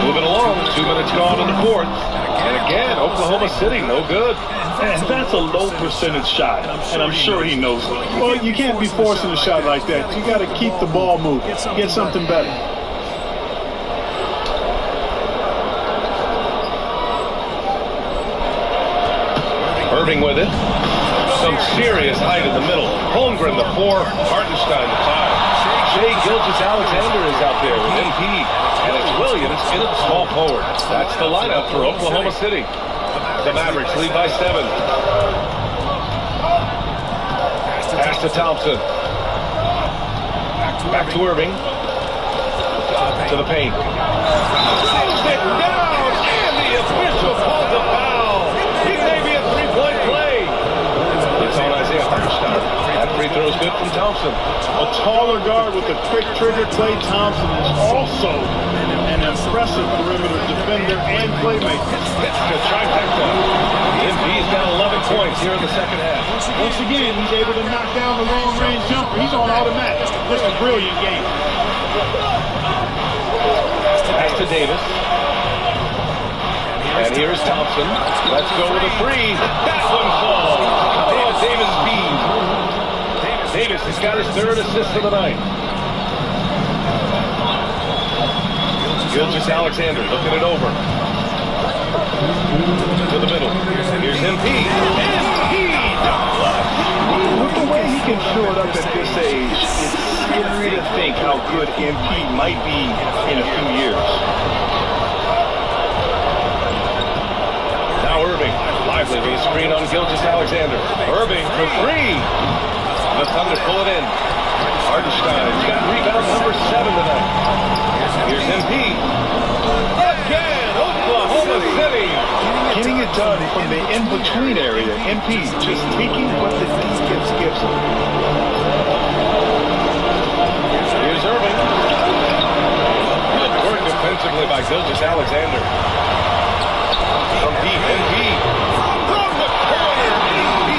Moving along, 2 minutes gone in the fourth. And again, Oklahoma City, no good. And that's a low percentage shot, and I'm sure he knows it. Well, you can't be forcing a shot like that. You got to keep the ball moving, get something better. Irving with it. Some serious height in the middle. Holmgren the 4, Hartenstein the 5. Shea Gilgeous-Alexander is out there with MP. And it's Williams in at the small forward. That's the lineup for Oklahoma City. The Mavericks lead by 7. Pass to Thompson. Back to Irving. To the paint. Throws it down, and the official calls a foul. It may be a three-point play. It's on Isaiah Hartenstein. That free throw is good from Thompson. A taller guard with a quick trigger, Klay Thompson, is also an impressive perimeter defender and playmaker. It's the trifecta. MP's got 11 points here in the second half. Once again, he's able to knock down the long-range jumper. He's on automatic. Just a brilliant game. Pass to Davis. And here's Thompson. Let's go with a three. That one falls. Oh, Davis speed. Davis has got his 3rd assist of the night. Gilgeous-Alexander looking it over. To the middle. Here's MP. MP! With the way he can show it up at this age, it's scary to think how good MP might be in a few years. Now Irving. Lively with a screen on Gilgeous-Alexander. Irving for 3. The Thunder pull it in. Hartenstein's got rebound number 7 tonight. Here's MP. Again, Oklahoma City. Getting it done from the in-between area. MP just taking what the defense gives him. Here's Irving. Good work defensively by Gilgeous-Alexander. From deep, MP. From the corner, MP.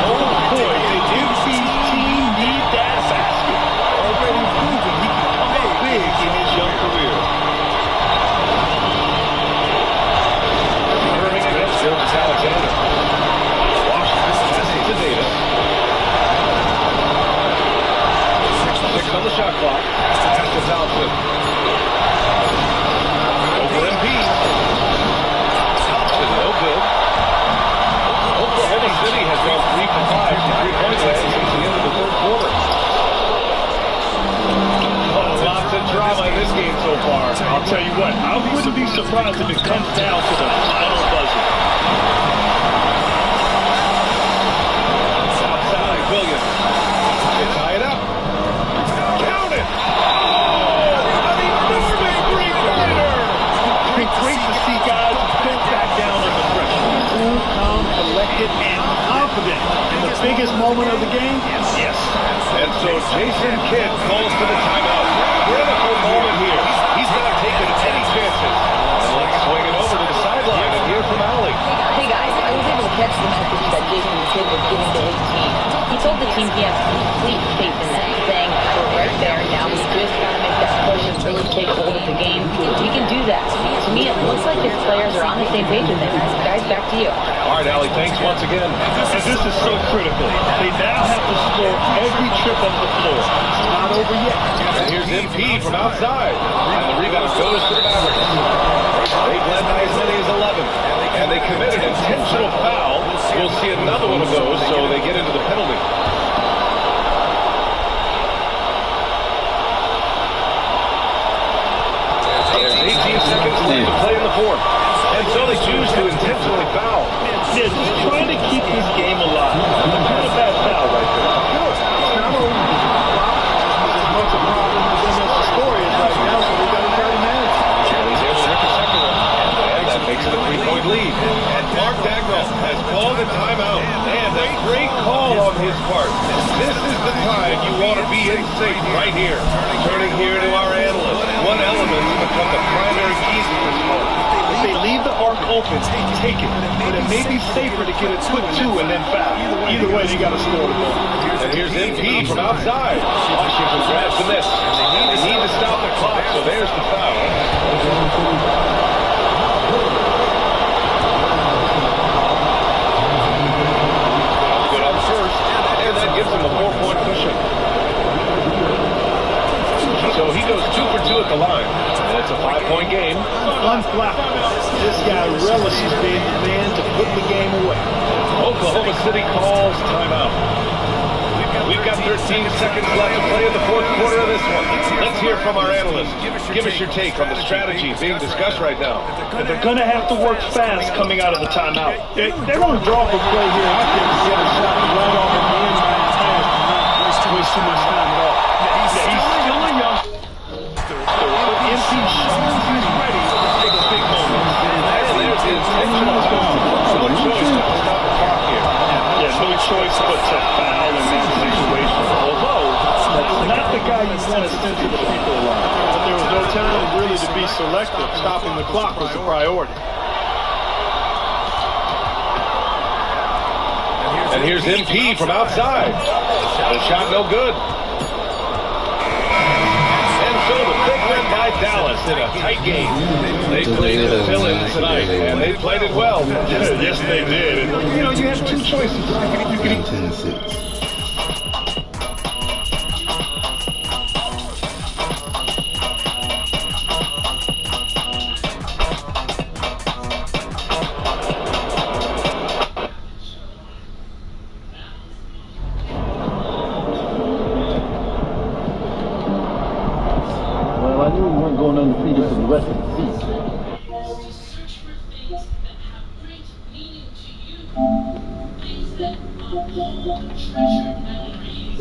Oh boy, the MP team need that basket. Already proven he can come up big in his young career. Irving against Gilgeous-Alexander. Washington passing to Davis. 6 on the shot clock. Pass to Thompson. Over MP. Thompson, no good. Oklahoma City has gone 3 for 5 from three-point land since the end of the 3rd quarter. Lots of drama in this game so far. I'll tell you what, I wouldn't be surprised if it comes down to the final buzzer. Outside, Williams. They tie it up. Count it! Oh, an enormous three-pointer! Great to see guys who don't back down under pressure. Cool, calm, collected, and confident in the biggest moment of the game. Yes. And so Jason Kidd calls for the timeout. Critical moment here. He's not taking any chances. And let's swing it over to the sideline and hear from Allie. Hey guys, I was able to catch the message that Jason Kidd was giving to his team. He told the team he has complete faith in them, saying, we're right there now, we just got to make that push and really take hold of the game. We can do that. To me, it looks like his players are on the same page with him. Guys, back to you. All right, Allie, thanks once again. And this is so critical. They now have to score every trip up the floor. It's not over yet. And here's MP from outside. And the rebound goes to the Mavericks. They've led by as many as 11. And they committed an intentional foul. We'll see another one of those, so they get into the penalty. There's 18 seconds left to play in the fourth. his part. This is the time you want to be in sync right here. Turning here to our analyst. What elements become the primary keys to this ball? If they leave the arc open, take it. But it may be safer to get a quick two and then foul. Either way, they got to score the ball. And here's MP from outside. Washington grabs the miss. They need to stop the clock, so there's the foul. Good on first, and that gives him a 4-point cushion. So he goes 2 for 2 at the line, and it's a 5-point game. Unflappable. This guy relishes being the man to put the game away. Oklahoma City calls timeout. We've got 13 seconds left to play in the fourth quarter of this one. Let's hear from our analyst. Give us your take on the strategy being discussed right now. They're going to have to work fast coming out of the timeout. They're going to draw up a play here. I think get a shot right off of the end pass. Not waste too much time at all. He's still a young. MP shows he's ready to take a big moment. And there's the intentional foul. No choice to stop the clock here. Yeah, no choice but to foul in that situation. Although, that's not the guy you want to send to the free throw line. But there was no time really to be selective. Stopping the clock was the priority. And here's MP from outside. The shot no good. And so the big win by Dallas in a tight game. They played the fill-in tonight, and they played it well. Yes, they did. And, you know, you had two choices. You could 10-6. Well, I knew we weren't going undefeated for the rest of the season. Things that are treasured memories.